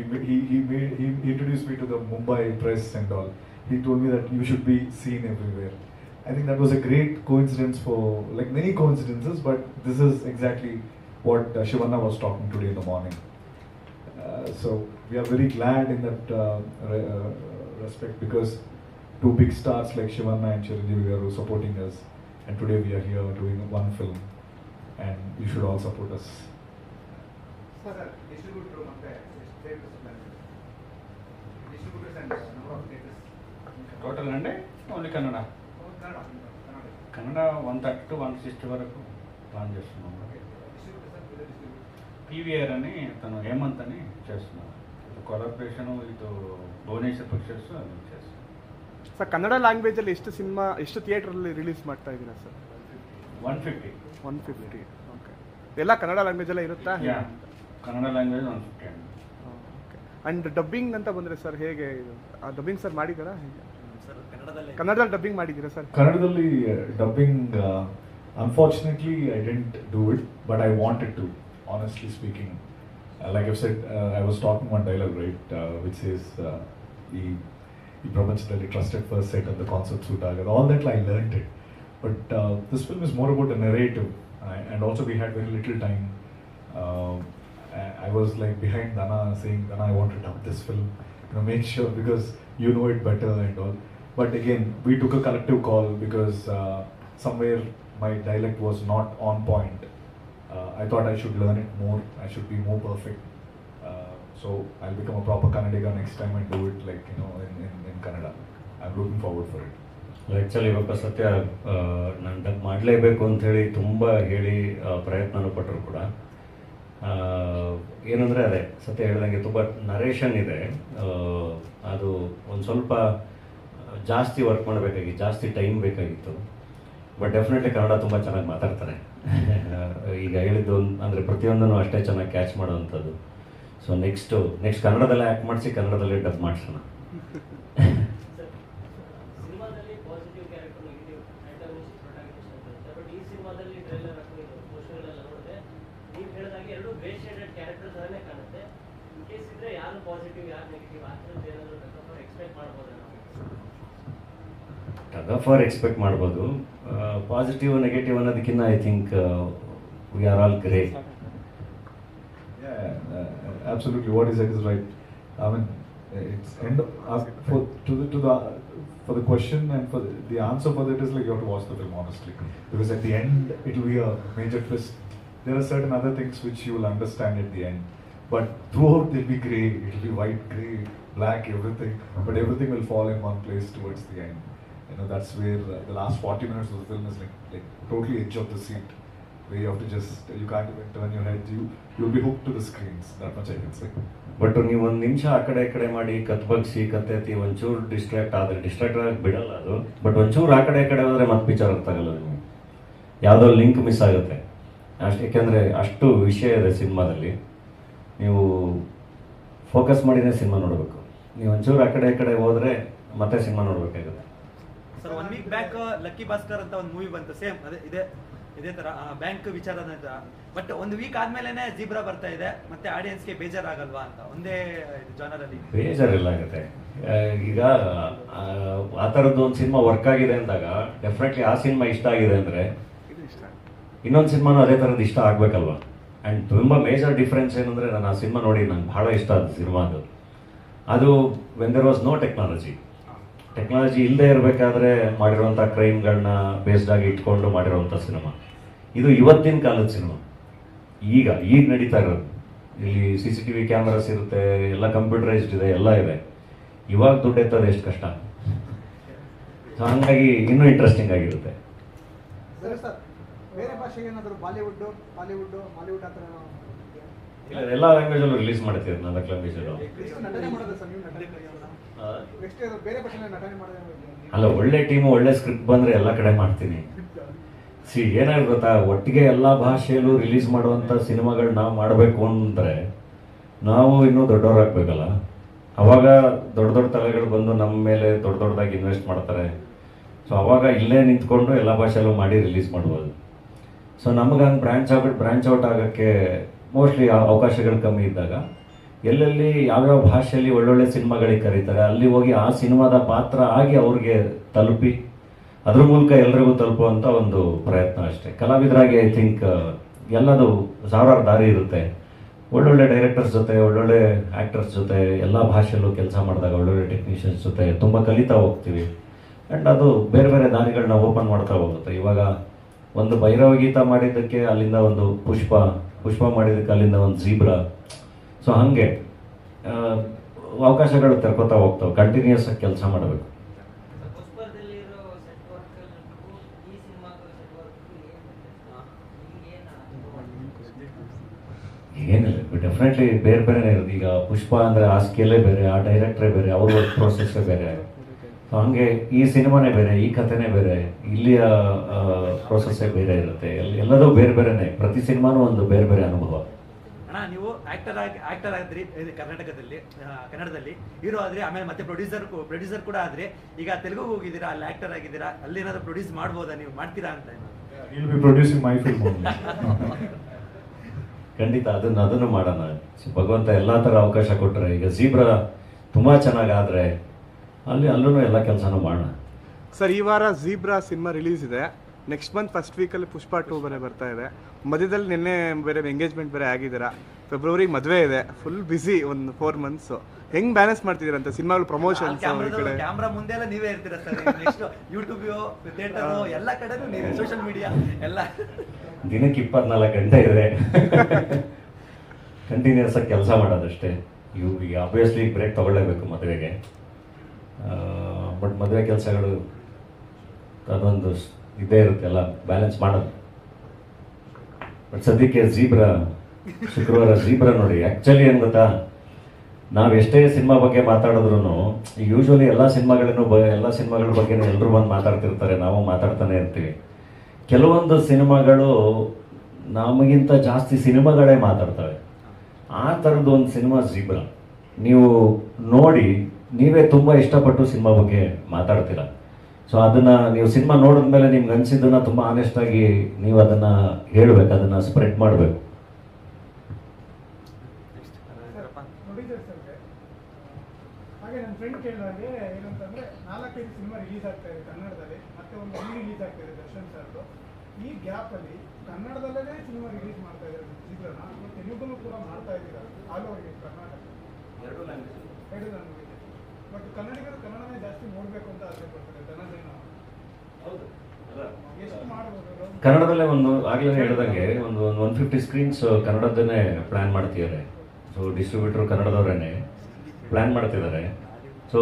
introduced me to the Mumbai press and all. He told me that you should be seen everywhere. I think that was a great coincidence, for like many coincidences, but this is exactly what Shivanna was talking today in the morning. So we are very glad in that respect, because two big stars like Shivanna and Chiranjeevi are supporting us, and today we are here doing one film, and you should all support us. Sir, distributor ಮತ್ತೆ theaters plan. Distributors and number of theaters. Total అంటే ఓన్లీ కన్నడ కన్నడ 130 to 160 వరకు ప్లాన్ చేస్తున్నాం. పీవీఆర్ అని తను హేమంత్ అని చేస్తున్నాం. కొలాబరేషన్ ఇటు ಭುವನೇಶ್ವರ್ ಪಿಕ್ಚರ್ಸ್ ಅದು చేస్తున్నాం. ಸರ್ ಕನ್ನಡ ಲ್ಯಾಂಗ್ವೇಜಲ್ಲಿ ಎಷ್ಟು ಥಿಯೇಟ್ರಲ್ಲಿ ರಿಲೀಸ್ ಮಾಡ್ತಾ ಇದ್ದೀರಾ ಸರ್? 150. ಓಕೆ. ಎಲ್ಲ ಕನ್ನಡ ಲ್ಯಾಂಗ್ವೇಜಲ್ಲೇ ಇರುತ್ತಾ? ಕನ್ನಡ ಲ್ಯಾಂಗ್ವೇಜ್ 150 ಅಂడి. ಓಕೆ. ಆ್ಯಂಡ್ ಡಬ್ಬಿಂಗ್ ಅಂತ ಬಂದರೆ ಸರ್ ಹೇಗೆ ಇದು ಡಬ್ಬಿಂಗ್ ಸರ್ ಮಾಡಿದ್ದೀರಾ ಹೇಗೆ? ಕನ್ನಡದಲ್ಲಿ ಡಬ್ಬಿಂಗ್ ಮಾಡಿದ್ದೀರಾ ಸರ್? ಕನ್ನಡದಲ್ಲಿ dubbing unfortunately I didn't do it, but I wanted to, honestly speaking. Like I've said, I was talking one dialogue, right, which says ಈ ಪ್ರಪಂಚದಲ್ಲಿ trusted first sight at the concert suit agada. All that I learned it, but this film is more about a narrative, and also we had very little time. I was like behind Dana saying, Dana, I want to dub this film, make sure, because you know it better and all. But again, we took a collective call, because somewhere my dialect was not on point. I thought I should learn it more, I should be more perfect. So I'll become a proper Kannadiga next time and do it like, in Kannada. I'm looking forward for it. Actually ಇವಾಗ ಸತ್ಯ ನಾನು ಡಬ್ ಮಾಡಲೇಬೇಕು ಅಂಥೇಳಿ ತುಂಬ ಹೇಳಿ ಪ್ರಯತ್ನನೂ ಪಟ್ಟರು ಕೂಡ ಏನಂದರೆ ಅದೇ ಸತ್ಯ ಹೇಳ್ದಂಗೆ ತುಂಬ ನರೇಷನ್ ಇದೆ. ಅದು ಒಂದು ಸ್ವಲ್ಪ ಜಾಸ್ತಿ ವರ್ಕ್ ಮಾಡಬೇಕಾಗಿತ್ತು, ಜಾಸ್ತಿ ಟೈಮ್ ಬೇಕಾಗಿತ್ತು. ಬಟ್ ಡೆಫಿನೆಟ್ಲಿ ಕನ್ನಡ ತುಂಬ ಚೆನ್ನಾಗಿ ಮಾತಾಡ್ತಾರೆ. ಈಗ ಹೇಳಿದ್ದು ಅಂದರೆ ಪ್ರತಿಯೊಂದನ್ನು ಅಷ್ಟೇ ಚೆನ್ನಾಗಿ ಕ್ಯಾಚ್ ಮಾಡೋವಂಥದ್ದು. ಸೊ ನೆಕ್ಸ್ಟ್ ಕನ್ನಡದಲ್ಲೇ ಆ್ಯಕ್ಟ್ ಮಾಡಿಸಿ ಕನ್ನಡದಲ್ಲೇ ಡಬ್ ಮಾಡಿಸೋಣ. ಸಿನಿಮಾದಲ್ಲಿ ಪಾಸಿಟಿವ್ ಕ್ಯಾರೆಕ್ಟರ್, ನೆಗೆಟಿವ್ ಆಂಟಾಗೋನಿಸ್ಟ್, ಪ್ರೊಟಾಗನಿಸ್ಟ್ ಅಂತ ಇರುತ್ತೆ. ಬಟ್ ಈ ಸಿನಿಮಾದಲ್ಲಿ ಟ್ರೈಲರ್ ಪೋಸ್ಟರ್ಗಳೆಲ್ಲ ನೋಡಿದ್ರೆ ನೀವು ಹೇಳಿದಾಗೆ ಎರಡು ಗ್ರೇ ಶೇಡೆಡ್ ಕ್ಯಾರೆಕ್ಟರ್ ಥರನೇ ಕಾಣುತ್ತೆ. ಇನ್ ಕೇಸ್ ಇದ್ರೆ ಯಾರು ಪಾಸಿಟಿವ್ ಯಾರು ನೆಗೆಟಿವ್ ಆ ಥರದ್ದು ಏನಾದರೂ ಎಕ್ಸ್ಪೆಕ್ಟ್ ಮಾಡ್ಬೋದಾ ನಾವು? ಫಾರ್ ಎಕ್ಸ್ಪೆಕ್ಟ್ ಮಾಡ್ಬೋದು. ಪಾಸಿಟಿವ್ ನೆಗೆಟಿವ್ ಅನ್ನೋದಕ್ಕಿಂತ I think we are all grey. Yeah, absolutely. What he said is right. I mean, it's end for the question and for the answer for that is like you have to watch the film honestly, because at the end it will be a major twist. There are certain other things which you will understand at the end, but throughout they'll be grey. It will be white, grey, black, everything. But everything will fall in one place towards the end. You know, that's where the last 40 minutes of the film is like totally edge of the seat, where you have to just, you can't even turn your head. You'll be hooked to the screens. That much I can say. But ನೀವು ಒಂದು ನಿಮಿಷ ಆ ಕಡೆ ಈ ಕಡೆ ಮಾಡಿ ಕತ್ಬಗ್ಸಿ ಕತ್ತೆತ್ತಿ ಒಂಚೂರು ಡಿಸ್ಟ್ರಾಕ್ಟ್ ಆಗಕ್ಕೆ ಬಿಡಲ್ಲ ಅದು. ಬಟ್ ಒಂಚೂರು ಆ ಕಡೆ ಈ ಕಡೆ ಹೋದರೆ ಮತ್ತೆ ಪಿಕ್ಚರ್ ಅರ್ಥ ಆಗಲ್ಲ ನಿಮಗೆ, ಯಾವುದೋ ಲಿಂಕ್ ಮಿಸ್ ಆಗುತ್ತೆ ಅಷ್ಟು. ಯಾಕೆಂದರೆ ಅಷ್ಟು ವಿಷಯ ಇದೆ ಸಿನಿಮಾದಲ್ಲಿ. ನೀವು ಫೋಕಸ್ ಮಾಡಿನೇ ಸಿನಿಮಾ ನೋಡಬೇಕು. ನೀವು ಒಂಚೂರು ಆ ಕಡೆ ಈ ಕಡೆ ಹೋದರೆ ಮತ್ತೆ ಸಿನಿಮಾ ನೋಡಬೇಕಾಗುತ್ತೆ. Sir 1 week back lucky Bhaskar ಅಂತ ಒಂದು ಮೂವಿ ಬಂತು, ಸೇಮ್ ಅದೇ ಇದೇ ತರ ಬ್ಯಾಂಕ್ ವಿಚಾರದ. ಬಟ್ 1 ವೀಕ್ ಆದ್ಮೇಲೆನೆ ಜೀಬ್ರಾ ಬರ್ತಾ ಇದೆ, ಮತ್ತೆ ಆಡಿಯನ್ಸ್ಗೆ ಬೇಜಾರಾಗಲ್ವಾ ಅಂತ ಒಂದೇ ಜಾನರ್ ಅಲ್ಲಿ? ಬೇಜಾರಿಲ್ಲ ಆಗುತ್ತೆ. ಈಗ ಆ ಥರದ್ದು ಒಂದು ಸಿನಿಮಾ ವರ್ಕ್ ಆಗಿದೆ ಅಂದಾಗ ಡೆಫಿನೆಟ್ಲಿ ಆ ಸಿನಿಮಾ ಇಷ್ಟ ಆಗಿದೆ ಅಂದರೆ ಇನ್ನೊಂದು ಸಿನಿಮಾನು ಅದೇ ಥರದ್ದು ಇಷ್ಟ ಆಗಬೇಕಲ್ವಾ. ಆ್ಯಂಡ್ ತುಂಬ ಮೇಜರ್ ಡಿಫ್ರೆನ್ಸ್ ಏನಂದರೆ, ನಾನು ಆ ಸಿನಿಮಾ ನೋಡಿ ನಂಗೆ ಭಾಳ ಇಷ್ಟ ಆದ ಸಿನಿಮಾ ಅದು when there was no technology ಇಲ್ಲದೆ ಇರಬೇಕಾದ್ರೆ ಮಾಡಿರುವಂಥ ಕ್ರೈಮ್ಗಳನ್ನ ಬೇಸ್ಡ್ ಆಗಿ ಇಟ್ಕೊಂಡು ಮಾಡಿರುವಂಥ ಸಿನಿಮಾ. ಇದು ಇವತ್ತಿನ ಕಾಲದ ಸಿನಿಮಾ, ಈಗ ನಡೀತಾ ಇರೋದು. ಇಲ್ಲಿ CCTV ಕ್ಯಾಮ್ರಾಸ್ ಇರುತ್ತೆ, ಎಲ್ಲ ಕಂಪ್ಯೂಟರೈಸ್ಡ್ ಇದೆ, ಎಲ್ಲ ಇದೆ. ಇವಾಗ ದುಡ್ಡು ಎತ್ತೋದು ಎಷ್ಟು ಕಷ್ಟ. ಸೊ ಹಂಗಾಗಿ ಇನ್ನೂ ಇಂಟ್ರೆಸ್ಟಿಂಗ್ ಆಗಿರುತ್ತೆ. ಸರ್, ಬೇರೆ ಭಾಷೆಗೆ ಏನಾದರೂ ಬಾಲಿವುಡ್ ಮಾಲಿವುಡ್ ಆ ಥರ ಇಲ್ಲ, ಎಲ್ಲ ಲ್ಯಾಂಗ್ವೇಜಲ್ಲೂ ರಿಲೀಸ್ ಮಾಡ್ತೀವಿ, 4 ಲ್ಯಾಂಗ್ವೇಜಲ್ಲೂ. ನಟನೆ ಮಾಡೋದು ಸರ್, ನೀವು ನಟನೆ ನೆಕ್ಸ್ಟ್ ಬೇರೆ ಭಾಷೆನ ನಟನೆ ಮಾಡೋದು? ಅಲ್ಲ, ಒಳ್ಳೆ ಟೀಮು ಒಳ್ಳೆ ಸ್ಕ್ರಿಪ್ಟ್ ಬಂದರೆ ಎಲ್ಲ ಕಡೆ ಮಾಡ್ತೀನಿ. ಏನಾದ್ರು ಗೊತ್ತಾ, ಒಟ್ಟಿಗೆ ಎಲ್ಲ ಭಾಷೆಯಲ್ಲೂ ರಿಲೀಸ್ ಮಾಡುವಂಥ ಸಿನಿಮಾಗಳು ನಾವು ಮಾಡಬೇಕು ಅಂದರೆ ನಾವು ಇನ್ನೂ ದೊಡ್ಡವರಾಗಬೇಕಲ್ಲ. ಅವಾಗ ದೊಡ್ಡ ತಲೆಗಳು ಬಂದು ನಮ್ಮ ಮೇಲೆ ದೊಡ್ಡದಾಗಿ ಇನ್ವೆಸ್ಟ್ ಮಾಡ್ತಾರೆ. ಸೊ ಅವಾಗ ಇಲ್ಲೇ ನಿಂತ್ಕೊಂಡು ಎಲ್ಲ ಭಾಷೆಯಲ್ಲೂ ಮಾಡಿ ರಿಲೀಸ್ ಮಾಡ್ಬೋದು. ಸೊ ನಮಗೆ ಹಂಗೆ ಬ್ರಾಂಚ್ ಔಟ್ ಆಗೋಕ್ಕೆ ಮೋಸ್ಟ್ಲಿ ಅವಕಾಶಗಳು ಕಮ್ಮಿ ಇದ್ದಾಗ ಎಲ್ಲೆಲ್ಲಿ ಯಾವ್ಯಾವ ಭಾಷೆಯಲ್ಲಿ ಒಳ್ಳೊಳ್ಳೆ ಸಿನಿಮಾಗಳಿಗೆ ಕರೀತಾರೆ ಅಲ್ಲಿ ಹೋಗಿ ಆ ಸಿನಿಮಾದ ಪಾತ್ರ ಆಗಿ ಅವ್ರಿಗೆ ತಲುಪಿ ಅದ್ರ ಮೂಲಕ ಎಲ್ರಿಗೂ ತಲುಪುವಂಥ ಒಂದು ಪ್ರಯತ್ನ ಅಷ್ಟೇ. ಕಲಾವಿದರಾಗಿ ಐ ಥಿಂಕ್ ಎಲ್ಲದು ಸಾವಿರಾರು ದಾರಿ ಇರುತ್ತೆ. ಒಳ್ಳೊಳ್ಳೆ ಡೈರೆಕ್ಟರ್ಸ್ ಜೊತೆ, ಒಳ್ಳೊಳ್ಳೆ ಆ್ಯಕ್ಟರ್ಸ್ ಜೊತೆ ಎಲ್ಲ ಭಾಷೆಯಲ್ಲೂ ಕೆಲಸ ಮಾಡಿದಾಗ ಒಳ್ಳೊಳ್ಳೆ ಟೆಕ್ನಿಷಿಯನ್ಸ್ ಜೊತೆ ತುಂಬ ಕಲಿತಾ ಹೋಗ್ತೀವಿ. ಆ್ಯಂಡ್ ಅದು ಬೇರೆ ಬೇರೆ ದಾರಿಗಳನ್ನ ಓಪನ್ ಮಾಡ್ತಾ ಹೋಗುತ್ತೆ. ಇವಾಗ ಒಂದು ಭೈರವ ಗೀತ ಮಾಡಿದ್ದಕ್ಕೆ ಅಲ್ಲಿಂದ ಒಂದು ಪುಷ್ಪ ಮಾಡಿದ್ದಕ್ಕೆ ಅಲ್ಲಿಂದ ಒಂದು ಜೀಬ್ರಾ. ಸೊ ಹಾಗೆ ಅವಕಾಶಗಳು ತೆರ್ಕೋತಾ ಹೋಗ್ತಾವೆ. ಕಂಟಿನ್ಯೂಸ್ ಆಗಿ ಕೆಲಸ ಮಾಡಬೇಕು. ಏನಿಲ್ಲ, ಡೆಫಿನೆಟ್ಲಿ ಬೇರೆ ಬೇರೆನೇ ಇರೋದು. ಈಗ ಪುಷ್ಪ ಅಂದರೆ ಆ ಸ್ಕೇಲೇ ಬೇರೆ, ಆ ಡೈರೆಕ್ಟ್ರೇ ಬೇರೆ, ಅವ್ರ ವರ್ಕ್ ಪ್ರೋಸೆಸ್ಸೇ ಬೇರೆ. ಸೊ ಹಂಗೆ ಈ ಸಿನಿಮಾನೇ ಬೇರೆ, ಈ ಕಥೆನೇ ಬೇರೆ, ಇಲ್ಲಿಯ ಪ್ರೋಸೆಸ್ಸೇ ಬೇರೆ ಇರುತ್ತೆ. ಎಲ್ಲದೂ ಬೇರೆ ಬೇರೆನೇ. ಪ್ರತಿ ಸಿನಿಮಾನೂ ಒಂದು ಬೇರೆ ಬೇರೆ ಅನುಭವ. ಅಣ್ಣ, ನೀವು ಆಕ್ಟರ್ ಆದ್ರಿ ಕರ್ನಾಟಕದಲ್ಲಿ, ಕನ್ನಡದಲ್ಲಿ ಹೀರೋ ಆದ್ರಿ, ಆಮೇಲೆ ಮತ್ತೆ ಪ್ರೊಡ್ಯೂಸರ್ ಕೂಡ ಆದ್ರಿ. ಈಗ ತೆಲುಗು ಹೋಗಿದ್ದೀರಾ, ಅಲ್ಲಿ ಆಕ್ಟರ್ ಆಗಿದ್ದೀರಾ, ಅಲ್ಲಿ ಏನಾದ್ರು ಪ್ರೊಡ್ಯೂಸ್ ಮಾಡ್ಬೋದಾ, ನೀವು ಮಾಡ್ತೀರಾ ಅಂತ? He'll be producing my film only. ಖಂಡಿತ ಅದನ್ನು ಮಾಡೋಣ. ಭಗವಂತ ಎಲ್ಲ ಥರ ಅವಕಾಶ ಕೊಟ್ಟರೆ, ಈಗ ಜೀಬ್ರಾ ತುಂಬ ಚೆನ್ನಾಗಾದರೆ ಅಲ್ಲೂ ಎಲ್ಲ ಕೆಲಸನೂ ಮಾಡೋಣ. ಸರ್, ಈ ವಾರ ಜೀಬ್ರಾ ಸಿನಿಮಾ ರಿಲೀಸ್ ಇದೆ. ನೆಕ್ಸ್ಟ್ ಮಂತ್ ಫಸ್ಟ್ ವೀಕಲ್ಲಿ ಪುಷ್ಪ 2 ಬೇರೆ ಬರ್ತಾ ಇದೆ. ಮಧ್ಯದಲ್ಲಿ ನಿನ್ನೆ ಬೇರೆ ಎಂಗೇಜ್ಮೆಂಟ್ ಬೇರೆ ಆಗಿದ್ದೀರಾ. ಫೆಬ್ರವರಿಗೆ ಮದುವೆ ಇದೆ. ಫುಲ್ ಬ್ಯುಸಿ ಒಂದು 4 ಮಂತ್ಸ್. ಹೆಂಗ್ ಬ್ಯಾಲೆನ್ಸ್ ಮಾಡ್ತಿದ್ದೀರಂತ ಸಿನಿಮಾಗಳು, ಪ್ರಮೋಷನ್ಸ್? ಕ್ಯಾಮ್ರಾ ಮುಂದೆ ಎಲ್ಲ ನೀವೇ ಇರ್ತೀರಾ ಸರ್. ನೆಕ್ಸ್ಟ್ ಯೂಟ್ಯೂಬ್, ಥಿಯೇಟರ್, ಎಲ್ಲ ಕಡೆನೂ ನೀವೇ, ಸೋಷಿಯಲ್ ಮೀಡಿಯಾ ಎಲ್ಲ. ದಿನಕ್ಕೆ 24 ಗಂಟೆ ಇದೆ. ಕಂಟಿನ್ಯೂಸ್ ಆಗಿ ಕೆಲಸ ಮಾಡೋದಷ್ಟೇ. ಈಗ ಆಬ್ವಿಯಸ್ಲಿ ಬ್ರೇಕ್ ತಗೊಳ್ಳೇಬೇಕು ಮದುವೆಗೆ. ಬಟ್ ಮದುವೆ ಕೆಲಸಗಳು ಅದೊಂದು ಇದೇ ಇರುತ್ತೆ, ಎಲ್ಲ ಬ್ಯಾಲೆನ್ಸ್ ಮಾಡೋದು. ಬಟ್ ಸದ್ಯಕ್ಕೆ ಜೀಬ್ರಾ ಶುಕ್ರವಾರ ಜೀಬ್ರಾ ನೋಡಿ. ಆ್ಯಕ್ಚುಲಿ ಏನು ಗೊತ್ತಾ, ನಾವು ಎಷ್ಟೇ ಸಿನಿಮಾ ಬಗ್ಗೆ ಮಾತಾಡಿದ್ರು ಯೂಶ್ವಲಿ ಎಲ್ಲ ಸಿನಿಮಾಗಳ ಬಗ್ಗೆನೂ ಎಲ್ಲರೂ ಬಂದು ಮಾತಾಡ್ತಿರ್ತಾರೆ, ನಾವು ಮಾತಾಡ್ತಾನೆ ಇರ್ತೀವಿ. ಕೆಲವೊಂದು ಸಿನಿಮಾಗಳು ನಮಗಿಂತ ಜಾಸ್ತಿ ಸಿನಿಮಾಗಳೇ ಮಾತಾಡ್ತವೆ. ಆ ಥರದ್ದು ಒಂದು ಸಿನಿಮಾ ಜೀಬ್ರಾ. ನೀವು ನೋಡಿ ನೀವೇ ತುಂಬ ಇಷ್ಟಪಟ್ಟು ಸಿನಿಮಾ ಬಗ್ಗೆ ಮಾತಾಡ್ತೀರ. ಸೊ ಅದನ್ನು ನೀವು ಸಿನಿಮಾ ನೋಡಿದ್ಮೇಲೆ ನಿಮ್ಗೆ ಅನಿಸಿದ್ದನ್ನು ತುಂಬ ಆನೆಸ್ಟಾಗಿ ನೀವು ಅದನ್ನು ಹೇಳಬೇಕು, ಅದನ್ನು ಸ್ಪ್ರೆಡ್ ಮಾಡಬೇಕು. ನೋಡಿದ್ರೆ ಸರ್, ಹಾಗೆ ನನ್ನ ಫ್ರೆಂಡ್ ಕೇಳಿದಾಗೆ ಏನಂತಂದ್ರೆ 4-5 ಸಿನಿಮಾ ರಿಲೀಸ್ ಆಗ್ತಾ ಇದೆ ಕನ್ನಡದಲ್ಲಿ, ಮತ್ತೆ ಒಂದು ರಿಲೀಸ್ ಆಗ್ತಾ ಇದೆ ದರ್ಶನ್ ಸರ್ದು. ಈ ಗ್ಯಾಪ್ ಅಲ್ಲಿ ಕನ್ನಡದಲ್ಲೇ ಸಿನಿಮಾ ರಿಲೀಸ್ ಮಾಡ್ತಾ ಇದ್ದಾರೆ ಚಿತ್ರನ, ತೆಲುಗು ಕೂಡ ಮಾಡ್ತಾ ಇದ್ದೀರಾ all over Karnataka, 2 language. But ಕನ್ನಡಿಗರು ಕನ್ನಡನೇ ಜಾಸ್ತಿ ನೋಡ್ಬೇಕು ಅಂತ ಆಸೆ ಪಡ್ತಾರೆ. ಧನಂಜಯನ ಎಷ್ಟು ಮಾಡ್ಬೋದು? ಕನ್ನಡದಲ್ಲೇ ಆಗಲೇ ಹೇಳ್ದಂಗೆ ಒಂದು 150 ಸ್ಕ್ರೀನ್ಸ್ ಕನ್ನಡದನ್ನೇ ಪ್ಲ್ಯಾನ್ ಮಾಡ್ತಿದ್ದಾರೆ. ಸೊ ಡಿಸ್ಟ್ರಿಬ್ಯೂಟರ್ ಕನ್ನಡದವರೇ ಪ್ಲ್ಯಾನ್ ಮಾಡ್ತಿದ್ದಾರೆ. ಸೊ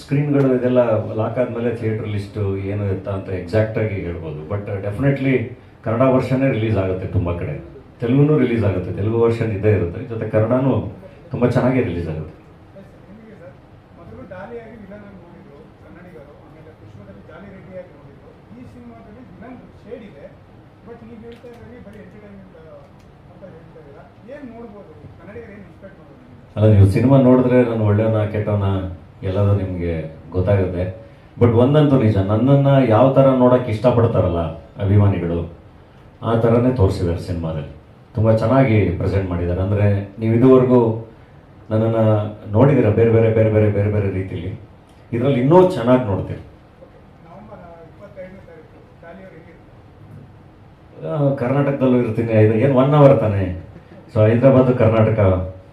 ಸ್ಕ್ರೀನ್ಗಳು ಇದೆಲ್ಲ ಲಾಕ್ ಆದಮೇಲೆ ಥಿಯೇಟರ್ ಲಿಸ್ಟು ಏನು ಇರ್ತಾ ಅಂತ ಎಕ್ಸಾಕ್ಟಾಗಿ ಹೇಳ್ಬೋದು. ಬಟ್ ಡೆಫಿನೆಟ್ಲಿ ಕನ್ನಡ ವರ್ಷನೇ ರಿಲೀಸ್ ಆಗುತ್ತೆ ತುಂಬ ಕಡೆ, ತೆಲುಗುನೂ ರಿಲೀಸ್ ಆಗುತ್ತೆ, ತೆಲುಗು ವರ್ಷನ್ ಇದ್ದೇ ಇರುತ್ತೆ, ಜೊತೆ ಕನ್ನಡನೂ ತುಂಬ ಚೆನ್ನಾಗಿ ರಿಲೀಸ್ ಆಗುತ್ತೆ. ನಿಮಗೆ ಸರ್, ಮೊದಲು ಡಾಲಿಯಾಗಿ ವಿಲನ್ ಆಗಿ ನೋಡಿದ್ರು ಕನ್ನಡಿಗರು, ಆಮೇಲೆ ಪುಷ್ಪದಲ್ಲಿ ಜಾಲಿ ರೆಡ್ಡಿಯಾಗಿ ನೋಡಿದ್ರು. ಈ ಸಿನಿಮಾದಲ್ಲಿ ವಿಲನ್ ಶೇಡ್ ಇದೆ, ಬಟ್ ನೀವು ಹೇಳ್ತಾ ಇದ್ದೀವಿ ಬರೀ ಎಂಟರ್ಟೈನ್ಮೆಂಟ್ ಅಂತ ಹೇಳ್ತಾ ಇದ್ದೀರಾ. ಏನು ನೋಡ್ಬೋದು ಕನ್ನಡಿಗರು, ಏನು ಎಕ್ಸ್ಪೆಕ್ಟ್ ಮಾಡ್ಬೋದು? ಅಲ್ಲ, ನೀವು ಸಿನಿಮಾ ನೋಡಿದ್ರೆ ನಾನು ಒಳ್ಳೆಯವನ ಕೆಟ್ಟವನ ಎಲ್ಲದೂ ನಿಮಗೆ ಗೊತ್ತಾಗುತ್ತೆ. ಬಟ್ ಒಂದಂತೂ ನಿಜ, ನನ್ನನ್ನು ಯಾವ ಥರ ನೋಡೋಕ್ಕೆ ಇಷ್ಟಪಡ್ತಾರಲ್ಲ ಅಭಿಮಾನಿಗಳು, ಆ ಥರನೇ ತೋರಿಸಿದ್ದಾರೆ ಸಿನಿಮಾದಲ್ಲಿ. ತುಂಬ ಚೆನ್ನಾಗಿ ಪ್ರೆಸೆಂಟ್ ಮಾಡಿದ್ದಾರೆ. ಅಂದರೆ ನೀವು ಇದುವರೆಗೂ ನನ್ನನ್ನು ನೋಡಿದ್ದೀರ ಬೇರೆ ಬೇರೆ ಬೇರೆ ಬೇರೆ ಬೇರೆ ಬೇರೆ ರೀತಿಲಿ, ಇದರಲ್ಲಿ ಇನ್ನೂ ಚೆನ್ನಾಗಿ ನೋಡ್ತೀವಿ. ನವೆಂಬರ್ 25ನೇ ತಾರೀಕು ಡಾಲಿಯವರು ಹೇಗಿರ್ತಾರೆ? ಕರ್ನಾಟಕದಲ್ಲೂ ಇರ್ತೀನಿ. ಏನು 1 ಅವರ್ ತಾನೆ. ಸೊ ಹೈದ್ರಾಬಾದ್ ಕರ್ನಾಟಕ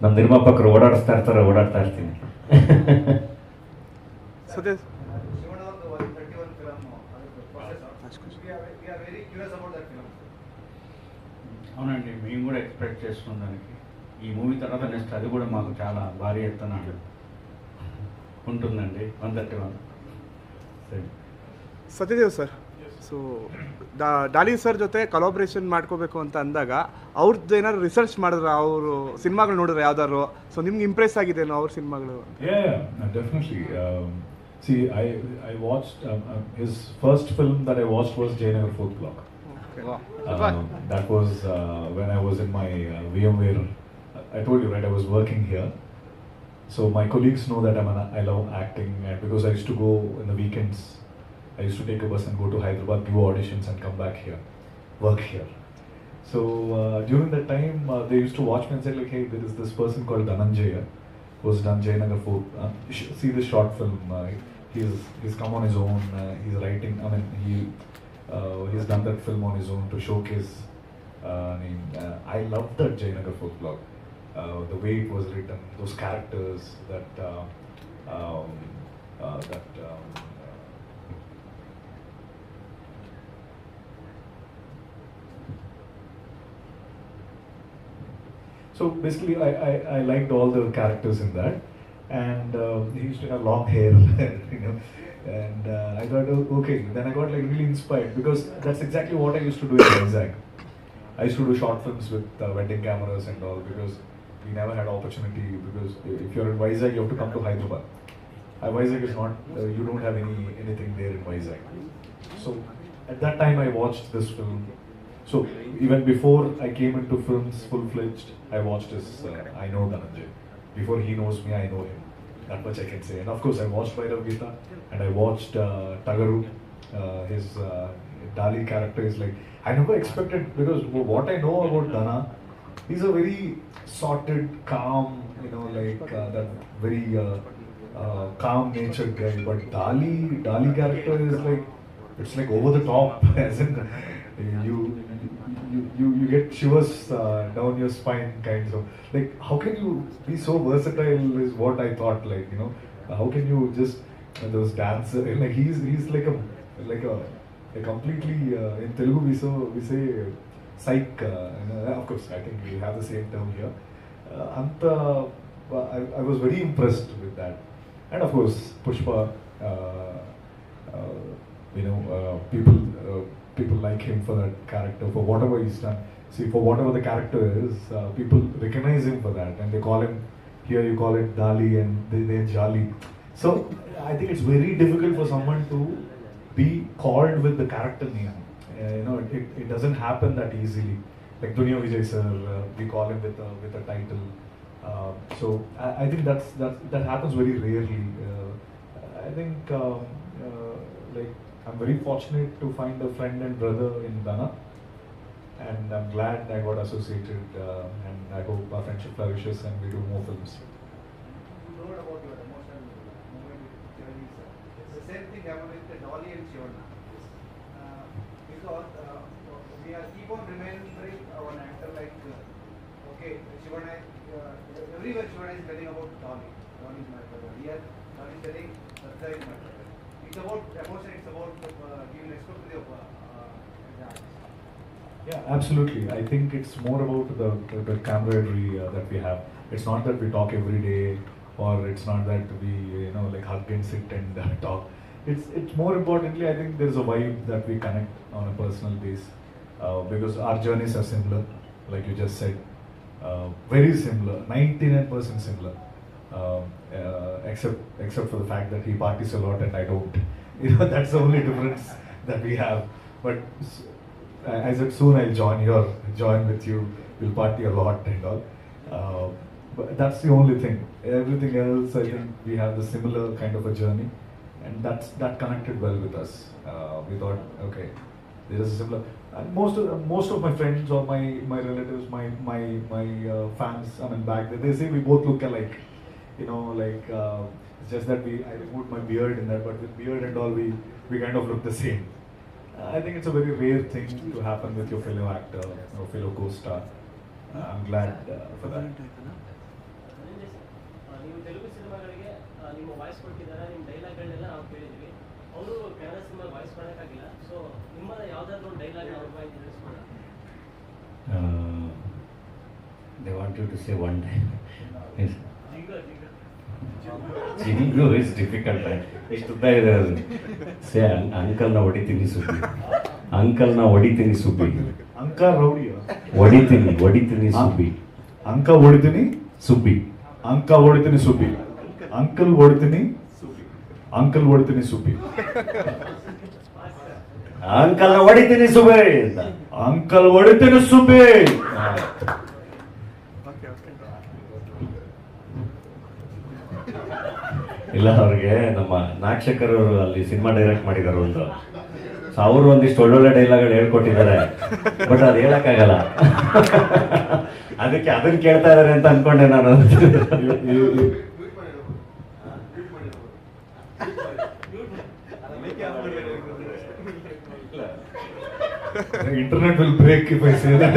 ನಮ್ಮ ನಿರ್ಮಾಪಕರು ಓಡಾಡ್ತಾ ಇರ್ತೀನಿ. ಸದ್ಯ ಶಿವಣ್ಣ ಒಂದು 31 ಫಿಲಮ್, ಅದಕ್ಕೆ process. We are very curious about that film. అవునండి, మేము కూడా ఎక్స్పెక్ట్ చేస్తున్నాం దానికి. ఈ మూవీ తర్వాత నెక్స్ట్ అది కూడా మాకు చాలా భారీ ఎత్తున ఉంటుందండి. 131. సరే Satyadev sir, so Daali sir ಜೊತೆ ಕೊಲಾಬ್ರೇಷನ್ ಮಾಡ್ಕೋಬೇಕು ಅಂತ ಅಂದಾಗ ಅವ್ರದ್ದು ಏನಾದ್ರು ರಿಸರ್ಚ್ ಮಾಡಿದ್ರೆ, ಅವರು ಸಿನಿಮಾಗಳು ನೋಡಿದ್ರೆ ಯಾವ್ದಾದ್ರು, ಸೊ ನಿಮ್ಗೆ ಇಂಪ್ರೆಸ್ ಆಗಿದೆನೋ ಅವ್ರ ಸಿನಿಮಾಗಳು? Yeah, definitely. See, I watched his first film that I watched was Jayanagar 4th Block. That was when I was in my VMware. I told you, right, I was working here. So my colleagues know that I love acting, and because I used to go in the weekends, I used to take a bus and go to Hyderabad, give auditions and come back here, work here. So during that time, they used to watch me and say like, hey, there is this person called Dhananjaya, who's done Jayanagar 4. See this short film. He's come on his own. He's writing. I mean, he's done that film on his own to showcase. I love that Jayanagar 4th Block. The way it was written, those characters, So basically, I liked all the characters in that, and he used to have long hair, you know. And I thought, okay. Then I got like really inspired, because that's exactly what I used to do in Vizag. I used to do short films with wedding cameras and all, because we never had opportunity. Because if you're in Vizag, you have to come to Hyderabad. Vizag is not. You don't have anything there in Vizag. So at that time, I watched this film. So even before I came into films full-fledged, I watched his I Know Dhananjay. Before he knows me, I know him. That much I can say. And of course, I watched Bhairav Geeta, and I watched Tagaru. His Dali character is like, I never expected, because what I know about Dhana, he's a very sorted, calm, you know, like that very calm-natured guy. But Dali character is like, it's like over the top, as in you get shivers down your spine, kinds of, like, how can you be so versatile is what I thought, like, you know, how can you just those dancers, like he's like a completely in Telugu we say psych, of course I think we have the same term here. I was very impressed with that, and of course Pushpa, you know, people like him for that character, for whatever he's done. See, for whatever the character is, people recognize him for that, and they call him, here you call it Dali and they Jali. So I think it's very difficult for someone to be called with the character name. It doesn't happen that easily. Like Dunya Vijay sir, we call him with a title. So I think that happens very rarely. I think like I'm very fortunate to find a friend and brother in Dana, and I'm glad I got associated, and I hope our friendship flourishes and we do more films. You wrote about your emotional moment with journey, sir. The same thing happened with the Dolly and Shivana. Because we are keep on remembering an actor like, okay, Shivana, everywhere Shivana is telling about Dolly. Dolly is my brother. Here, Dolly is telling Sarda is my brother. It's about emotion, it's about giving respect to the artist. Yeah, absolutely. I think it's more about the camaraderie that we have. It's not that we talk every day, or it's not that we like hug and sit and talk. It's more importantly, I think there's a vibe that we connect on a personal base, because our journeys are similar, like you just said, very similar, 99% similar, except for the fact that he parties a lot and I don't. That's the only difference that we have. But I said soon I'll join with you. We'll party a lot and all. But that's the only thing. Everything else, I think we have the similar kind of a journey, and that connected well with us. We thought, okay, there is a similar. And most of my friends or my relatives, my fans, I mean, back then, they say we both look alike. It's just that I removed my beard in that, but with beard and all, we kind of look the same. I think it's a very rare thing to happen with your fellow actor or fellow co-star. I'm glad for that. ನೀವು ತೆಲುಗು ಸಿನಿಮಾಗಳಿಗೆ ನಿಮ್ಮ ವಾಯ್ಸ್ ಕೊಟ್ಟಿದ್ದಾರೆ, ನಿಮ್ಮ ಡೈಲಾಗ್ಗಳನ್ನೆಲ್ಲ ನಾವು ಕೇಳಿದ್ವಿ. ಅವರು ಕನ್ನಡ ಸಿನಿಮಾ ವಾಯ್ಸ್ ಮಾಡೋಕ್ಕಾಗಿಲ್ಲ. ಸೊ ನಿಮ್ಮದ ಯಾವುದಾದ್ರೂ ಒಂದು ಡೈಲಾಗ್ ಅವ್ರ ಬಾಯಿ ತಿಳಿಸ್ಬೋದಾ? They want you to say one day. Jingo is difficult. ಇಷ್ಟುದ್ದ ಇದೆ ಅದು. ಸೇ ಅಂಕಲ್ನ ಹೊಡಿತೀನಿ ಸುಬ್ಬಿ. ಅಂಕಲ್ನ ಹೊಡಿತೀನಿ ಸುಬ್ಬಿ. ಅಂಕ ರೌಡಿ. ಹೊಡಿತೀನಿ ಸುಬ್ಬಿ. ಅಂಕ ಹೊಡಿತೀನಿ ಸುಬ್ಬಿ. ಅಂಕ ಹೊಡಿತೀನಿ ಸುಬ್ಬಿ. ಅಂಕಲ್ ಹೊಡಿತೀನಿ ಸುಬ್ಬಿ. ಅಂಕಲ್ನ ಹೊಡಿತೀನಿ ಸುಬ್ಬಿ. ಅಂಕಲ್ ಹೊಡಿತೀನಿ ಸುಬ್ಬಿ. ಇಲ್ಲ, ಅವ್ರಿಗೆ ನಮ್ಮ ನಾಗಶೇಖರ್ ಅವರು ಅಲ್ಲಿ ಸಿನಿಮಾ ಡೈರೆಕ್ಟ್ ಮಾಡಿದಾರೆ ಒಂದು. ಸೊ ಅವರು ಒಂದಿಷ್ಟು ಒಳ್ಳೊಳ್ಳೆ ಡೈಲಾಗ್ಗಳು ಹೇಳ್ಕೊಟ್ಟಿದ್ದಾರೆ, ಬಟ್ ಅದು ಹೇಳಕ್ಕಾಗಲ್ಲ. ಅದಕ್ಕೆ ಅದನ್ನ ಕೇಳ್ತಾ ಇದಾರೆ ಅಂತ ಅನ್ಕೊಂಡೆ ನಾನು. Internet will break if I say that.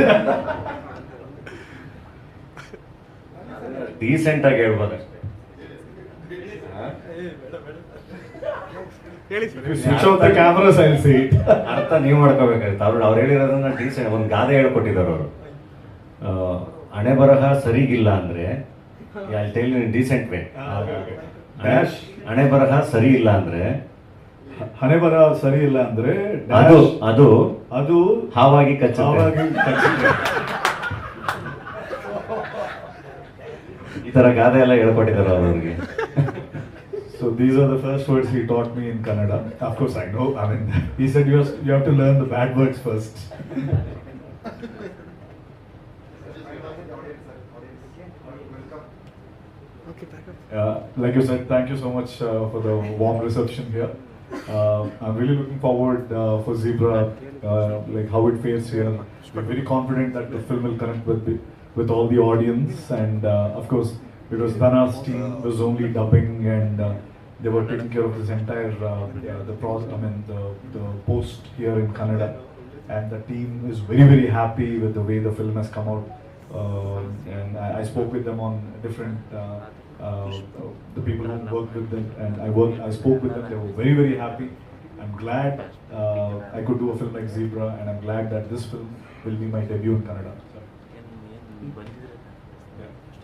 Decent ಆಗಿ ಹೇಳ್ಬೋದು ಅಷ್ಟೇ. Switch off the cameras, I'll say it. ಅರ್ಥ ನೀವು ಮಾಡ್ಕೋಬೇಕಾಗುತ್ತೆ. ಅವ್ರು ಹೇಳಿರೋದನ್ನ ಡೀಸೆಂಟ್ ಒಂದು ಗಾದೆ ಹೇಳ್ಕೊಟ್ಟಿದ್ದಾರೆ ಅವರು. ಹಣೆ ಬರಹ ಸರಿಗಿಲ್ಲ ಅಂದ್ರೆ ಡೀಸೆಂಟ್ ವೇ. ಹಣೆ ಬರಹ ಸರಿ ಇಲ್ಲ ಅಂದ್ರೆ ಹಣೆ ಬರಹ ಸರಿ ಇಲ್ಲ ಅಂದ್ರೆ ಅದು ಹಾವಾಗಿ ಕಚ್ಚುತ್ತೆ. ಈ ತರ ಗಾದೆ ಎಲ್ಲ ಹೇಳ್ಕೊಟ್ಟಿದ್ದಾರೆ ಅವ್ರಿಗೆ. So these are the first words he taught me in Kannada. Of course I know. I mean, he said you have to learn the bad words first. Like you said, thank you so much for the warm reception here. I'm really looking forward for Zebra, like how it fares here. We're very confident that the film will connect with all the audience, and of course, because Dhana's team was only dubbing and they were taking care of this entire the post here in Kannada, and the team is very, very happy with the way the film has come out. And I spoke with them on different the people who worked with them, and I spoke with them. They were very, very happy. I'm glad I could do a film like Zebra, and I'm glad that this film will be my debut in Kannada.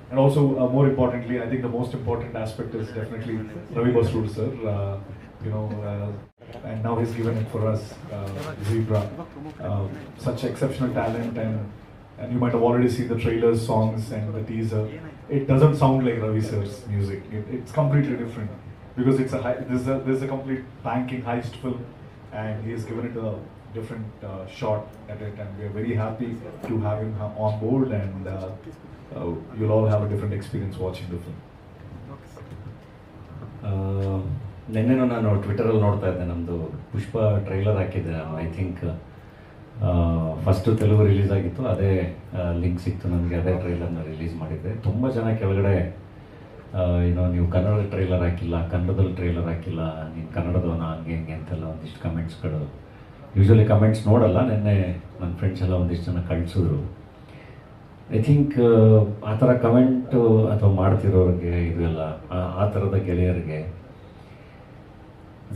And also, more importantly, I think the most important aspect is definitely Ravi Basrur sir. And now he's given it for us, Zebra. Such exceptional talent, and and you might have already seen the trailers, songs, and the teaser. It doesn't sound like Ravi sir's music. It's completely different because there's a complete banking heist film, and he has given it a different shot at it, and we are very happy to have him on board, and you'll all have a different experience watching the film. ನಿನ್ನೆನೂ ನಾನು ಟ್ವಿಟರಲ್ಲಿ ನೋಡ್ತಾ ಇದ್ದೆ, ನಮ್ಮದು ಪುಷ್ಪ ಟ್ರೈಲರ್ ಹಾಕಿದ್ದೆ ನಾನು. I think first Telugu release ಆಗಿತ್ತು, ಅದೇ ಲಿಂಕ್ ಸಿಕ್ತು ನನಗೆ, ಅದೇ ಟ್ರೈಲರ್ನ ರಿಲೀಸ್ ಮಾಡಿದ್ದೆ. ತುಂಬ ಜನ ಕೆಳಗಡೆ ನೀವು ಕನ್ನಡ ಟ್ರೈಲರ್ ಹಾಕಿಲ್ಲ, ಕನ್ನಡದಲ್ಲಿ ಟ್ರೈಲರ್ ಹಾಕಿಲ್ಲ, ನೀನು ಕನ್ನಡದವನ ಹಂಗೆ ಹಿಂಗೆ ಅಂತೆಲ್ಲ ಒಂದಿಷ್ಟು ಕಮೆಂಟ್ಸ್ಗಳು. ಯೂಶ್ವಲಿ ಕಮೆಂಟ್ಸ್ ನೋಡಲ್ಲ, ನಿನ್ನೆ ನನ್ನ ಫ್ರೆಂಡ್ಸ್ ಎಲ್ಲ ಒಂದಿಷ್ಟು ಜನ ಕಳಿಸಿದ್ರು. ಐ ಥಿಂಕ್ ಆ ಥರ ಕಮೆಂಟು ಅಥವಾ ಮಾಡ್ತಿರೋರಿಗೆ, ಇದು ಎಲ್ಲ ಆ ಥರದ ಗೆಳೆಯರಿಗೆ,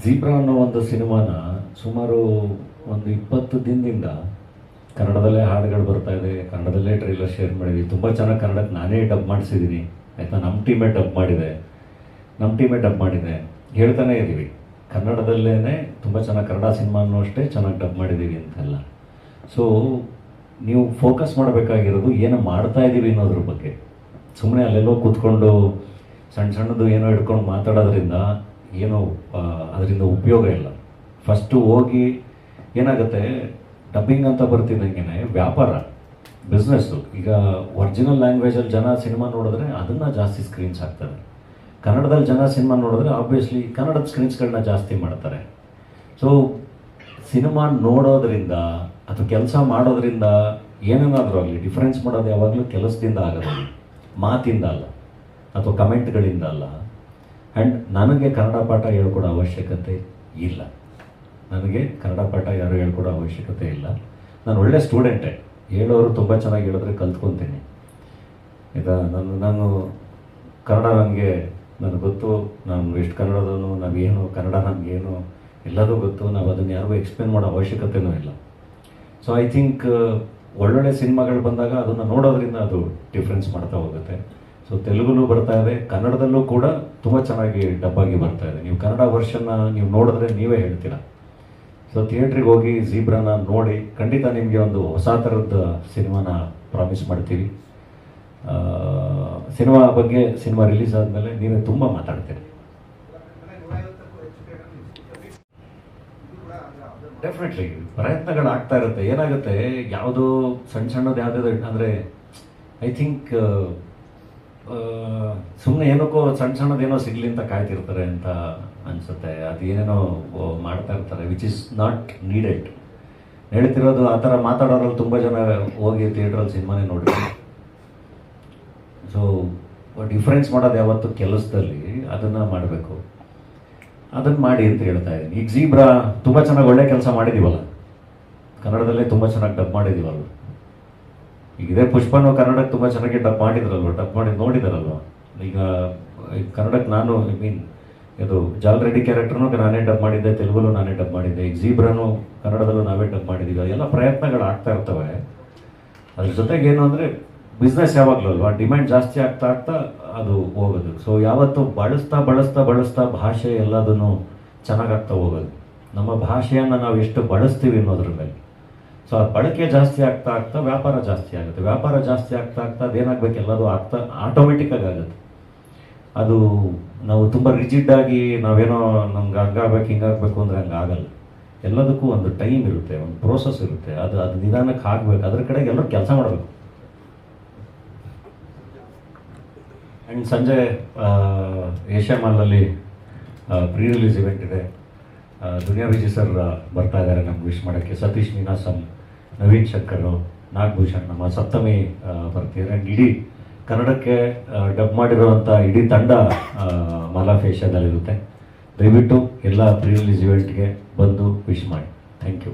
ಝೀಬ್ರಾ ಅನ್ನೋ ಒಂದು ಸಿನಿಮಾನ ಸುಮಾರು ಒಂದು 20 ದಿನದಿಂದ ಕನ್ನಡದಲ್ಲೇ ಹಾಡುಗಳು ಬರ್ತಾ ಇದೆ, ಕನ್ನಡದಲ್ಲೇ ಟ್ರೈಲರ್ ಶೇರ್ ಮಾಡಿದ್ವಿ. ತುಂಬ ಚೆನ್ನಾಗಿ ಕನ್ನಡಕ್ಕೆ ನಾನೇ ಡಬ್ ಮಾಡಿಸಿದ್ದೀನಿ, ಆಯಿತಾ. ನಮ್ಮ ಟೀಮೇ ಡಬ್ ಮಾಡಿದೆ ಹೇಳ್ತಾನೆ ಇದ್ದೀವಿ, ಕನ್ನಡದಲ್ಲೇ ತುಂಬ ಚೆನ್ನಾಗಿ ಕನ್ನಡ ಸಿನಿಮಾನೂ ಅಷ್ಟೇ ಚೆನ್ನಾಗಿ ಡಬ್ ಮಾಡಿದ್ದೀವಿ ಅಂತೆಲ್ಲ. ಸೊ ನೀವು ಫೋಕಸ್ ಮಾಡಬೇಕಾಗಿರೋದು ಏನು ಮಾಡ್ತಾ ಇದ್ದೀವಿ ಅನ್ನೋದ್ರ ಬಗ್ಗೆ. ಸುಮ್ಮನೆ ಅಲ್ಲೆಲ್ಲೋ ಕೂತ್ಕೊಂಡು ಸಣ್ಣದು ಏನೋ ಹಿಡ್ಕೊಂಡು ಮಾತಾಡೋದ್ರಿಂದ ಏನೋ ಅದರಿಂದ ಉಪಯೋಗ ಇಲ್ಲ. ಫಸ್ಟು ಹೋಗಿ ಏನಾಗುತ್ತೆ, ಡಬ್ಬಿಂಗ್ ಅಂತ ಬರ್ತಿದ್ದಂಗೆ ವ್ಯಾಪಾರ, ಬಿಸ್ನೆಸ್ಸು. ಈಗ ಒರಿಜಿನಲ್ ಲ್ಯಾಂಗ್ವೇಜಲ್ಲಿ ಜನ ಸಿನಿಮಾ ನೋಡಿದ್ರೆ ಅದನ್ನು ಜಾಸ್ತಿ ಸ್ಕ್ರೀನ್ಸ್ ಹಾಕ್ತಾರೆ. ಕನ್ನಡದಲ್ಲಿ ಜನ ಸಿನಿಮಾ ನೋಡಿದ್ರೆ ಆಬ್ವಿಯಸ್ಲಿ ಕನ್ನಡದ ಸ್ಕ್ರೀನ್ಸ್ಗಳನ್ನ ಜಾಸ್ತಿ ಮಾಡ್ತಾರೆ. ಸೊ ಸಿನಿಮಾ ನೋಡೋದ್ರಿಂದ ಅಥವಾ ಕೆಲಸ ಮಾಡೋದ್ರಿಂದ ಏನೇನಾದರೂ ಆಗಲಿ, ಡಿಫ್ರೆನ್ಸ್ ಮಾಡೋದು ಯಾವಾಗಲೂ ಕೆಲಸದಿಂದ ಆಗೋದು, ಮಾತಿಂದ ಅಲ್ಲ ಅಥವಾ ಕಮೆಂಟ್ಗಳಿಂದ ಅಲ್ಲ. ಆ್ಯಂಡ್ ನನಗೆ ಕನ್ನಡ ಪಾಠ ಹೇಳ್ಕೊಡೋ ಅವಶ್ಯಕತೆ ಇಲ್ಲ. ನನಗೆ ಕನ್ನಡ ಪಾಠ ಯಾರು ಹೇಳ್ಕೊಡೋ ಅವಶ್ಯಕತೆ ಇಲ್ಲ. ನಾನು ಒಳ್ಳೆ ಸ್ಟೂಡೆಂಟೇ, ಹೇಳೋರು ತುಂಬ ಚೆನ್ನಾಗಿ ಹೇಳಿದ್ರೆ ಕಲ್ತ್ಕೊತೀನಿ. ಈಗ ನಾನು ಕನ್ನಡ ನನಗೆ ಗೊತ್ತು, ನಾನು ಎಷ್ಟು ಕನ್ನಡದವನು, ನಾವೇನು ಕನ್ನಡ ನಮಗೇನು ಎಲ್ಲದೂ ಗೊತ್ತು. ನಾವು ಅದನ್ನು ಯಾರಿಗೂ ಎಕ್ಸ್ಪ್ಲೇನ್ ಮಾಡೋ ಅವಶ್ಯಕತೆಯೂ ಇಲ್ಲ. ಸೊ ಐ ಥಿಂಕ್ ಒಳ್ಳೊಳ್ಳೆ ಸಿನಿಮಾಗಳು ಬಂದಾಗ ಅದನ್ನು ನೋಡೋದ್ರಿಂದ ಅದು ಡಿಫ್ರೆನ್ಸ್ ಮಾಡ್ತಾ ಹೋಗುತ್ತೆ. ಸೊ ತೆಲುಗುಲೂ ಬರ್ತಾ ಇದೆ, ಕನ್ನಡದಲ್ಲೂ ಕೂಡ ತುಂಬ ಚೆನ್ನಾಗಿ ಡಬ್ಬಾಗಿ ಬರ್ತಾ ಇದೆ. ನೀವು ಕನ್ನಡ ವರ್ಷನ್ನ ನೀವು ನೋಡಿದ್ರೆ ನೀವೇ ಹೇಳ್ತೀರ. ಸೊ ಥಿಯೇಟ್ರಿಗೆ ಹೋಗಿ ಝೀಬ್ರಾನ ನೋಡಿ, ಖಂಡಿತ ನಿಮಗೆ ಒಂದು ಹೊಸ ಥರದ ಸಿನಿಮಾನ ಪ್ರಾಮಿಸ್ ಮಾಡ್ತೀವಿ. ಸಿನಿಮಾ ಬಗ್ಗೆ ಸಿನಿಮಾ ರಿಲೀಸ್ ಆದಮೇಲೆ ನೀವೇ ತುಂಬ ಮಾತಾಡ್ತೀರಿ. ಡೆಫಿನೆಟ್ಲಿ ಪ್ರಯತ್ನಗಳಾಗ್ತಾ ಇರುತ್ತೆ. ಏನಾಗುತ್ತೆ, ಯಾವುದೋ ಸಣ್ಣದು ಯಾವುದಾದ್ರು ಅಂದರೆ ಐ ಥಿಂಕ್ ಸುಮ್ಮನೆ ಏನಕ್ಕೋ ಸಣ್ಣದೇನೋ ಸಿಗಲಿ ಅಂತ ಕಾಯ್ತಿರ್ತಾರೆ ಅಂತ ಅನಿಸುತ್ತೆ. ಅದು ಏನೇನೋ ಮಾಡ್ತಾ ಇರ್ತಾರೆ, ವಿಚ್ ಇಸ್ ನಾಟ್ ನೀಡೆಡ್. ಹೇಳ್ತಿರೋದು ಆ ಥರ ಮಾತಾಡೋರಲ್ಲಿ ತುಂಬ ಜನ ಹೋಗಿ ಥಿಯೇಟ್ರಲ್ಲಿ ಸಿನಿಮಾನೇ ನೋಡಿದ್ರು. ಸೊ ಡಿಫ್ರೆನ್ಸ್ ಮಾಡೋದು ಯಾವತ್ತು ಕೆಲಸದಲ್ಲಿ ಅದನ್ನು ಮಾಡಬೇಕು, ಅದನ್ನು ಮಾಡಿ ಅಂತ ಹೇಳ್ತಾ ಇದ್ದೀನಿ. ಈಗ ಝೀಬ್ರಾ ತುಂಬ ಚೆನ್ನಾಗಿ ಒಳ್ಳೆ ಕೆಲಸ ಮಾಡಿದ್ದೀವಲ್ಲ, ಕನ್ನಡದಲ್ಲೇ ತುಂಬ ಚೆನ್ನಾಗಿ ಡಬ್ ಮಾಡಿದ್ದೀವಲ್ಲ. ಈಗ ಇದೇ ಪುಷ್ಪನೂ ಕನ್ನಡಕ್ಕೆ ತುಂಬ ಚೆನ್ನಾಗಿ ಡಬ್ ಮಾಡಿ ನೋಡಿದಾರಲ್ವ. ಈಗ ಕನ್ನಡಕ್ಕೆ ನಾನು ಇದು ಜಾಲ್ ರೆಡ್ಡಿ ಕ್ಯಾರೆಕ್ಟರ್ನೂ ನಾನೇ ಡಬ್ ಮಾಡಿದ್ದೆ, ತೆಲುಗುಲು ನಾನೇ ಡಬ್ ಮಾಡಿದ್ದೆ. ಈಗ ಝೀಬ್ರಾನು ಕನ್ನಡದಲ್ಲೂ ನಾವೇ ಡಬ್ ಮಾಡಿದ್ದೀವಿ. ಎಲ್ಲ ಪ್ರಯತ್ನಗಳು ಆಗ್ತಾ ಇರ್ತವೆ. ಅದ್ರ ಜೊತೆಗೆ ಏನು ಅಂದರೆ ಬಿಸ್ನೆಸ್ ಯಾವಾಗಲೂ ಅಲ್ವಾ, ಡಿಮ್ಯಾಂಡ್ ಜಾಸ್ತಿ ಆಗ್ತಾ ಅದು ಹೋಗೋದು. ಸೊ ಯಾವತ್ತು ಬಳಸ್ತಾ ಭಾಷೆ ಎಲ್ಲದನ್ನು ಚೆನ್ನಾಗಾಗ್ತಾ ಹೋಗೋದು. ನಮ್ಮ ಭಾಷೆಯನ್ನು ನಾವು ಎಷ್ಟು ಬಳಸ್ತೀವಿ ಅನ್ನೋದ್ರ ಮೇಲೆ. ಸೊ ಆ ಬಳಕೆ ಜಾಸ್ತಿ ಆಗ್ತಾ ವ್ಯಾಪಾರ ಜಾಸ್ತಿ ಆಗುತ್ತೆ. ವ್ಯಾಪಾರ ಜಾಸ್ತಿ ಆಗ್ತಾ ಅದೇನಾಗಬೇಕು, ಎಲ್ಲದು ಆಟೋಮೆಟಿಕ್ಕಾಗಿ ಆಗುತ್ತೆ. ಅದು ನಾವು ತುಂಬ ರಿಜಿಡ್ಡಾಗಿ ನಾವೇನೋ ನಮ್ಗೆ ಹಂಗಾಗಬೇಕು ಹಿಂಗಾಗಬೇಕು ಅಂದರೆ ಹಂಗೆ ಆಗಲ್ಲ. ಎಲ್ಲದಕ್ಕೂ ಒಂದು ಟೈಮ್ ಇರುತ್ತೆ, ಒಂದು ಪ್ರೋಸೆಸ್ ಇರುತ್ತೆ. ಅದು ನಿಧಾನಕ್ಕೆ ಆಗಬೇಕು. ಅದ್ರ ಕಡೆಗೆ ಎಲ್ಲರೂ ಕೆಲಸ ಮಾಡಬೇಕು. ಆ್ಯಂಡ್ ಸಂಜೆ ಏಷ್ಯಾ ಮಾಲ್ನಲ್ಲಿ ಪ್ರೀ ರಿಲೀಸ್ ಇವೆಂಟ್ ಇದೆ. ದುನಿಯಾ ವಿಜಯ್ ಸರ್ ಬರ್ತಾ ಇದ್ದಾರೆ ನಮ್ಗೆ ವಿಶ್ ಮಾಡೋಕ್ಕೆ. ಸತೀಶ್ ನೀನಾಸಂ, ನವೀನ್ ಶಂಕರ್, ನಾಗಭೂಷಣ್, ನಮ್ಮ ಸಪ್ತಮಿ ಬರ್ತಿದ್ದಾರೆ. ಆ್ಯಂಡ್ ಇಡೀ ಕನ್ನಡಕ್ಕೆ ಡಬ್ ಮಾಡಿರೋವಂಥ ಇಡೀ ತಂಡ ಮಾಲಾಫ್ ಏಷ್ಯಾದಲ್ಲಿರುತ್ತೆ. ದಯವಿಟ್ಟು ಎಲ್ಲ ಪ್ರೀ ರಿಲೀಸ್ ಇವೆಂಟ್ಗೆ ಬಂದು ವಿಶ್ ಮಾಡಿ. Thank you.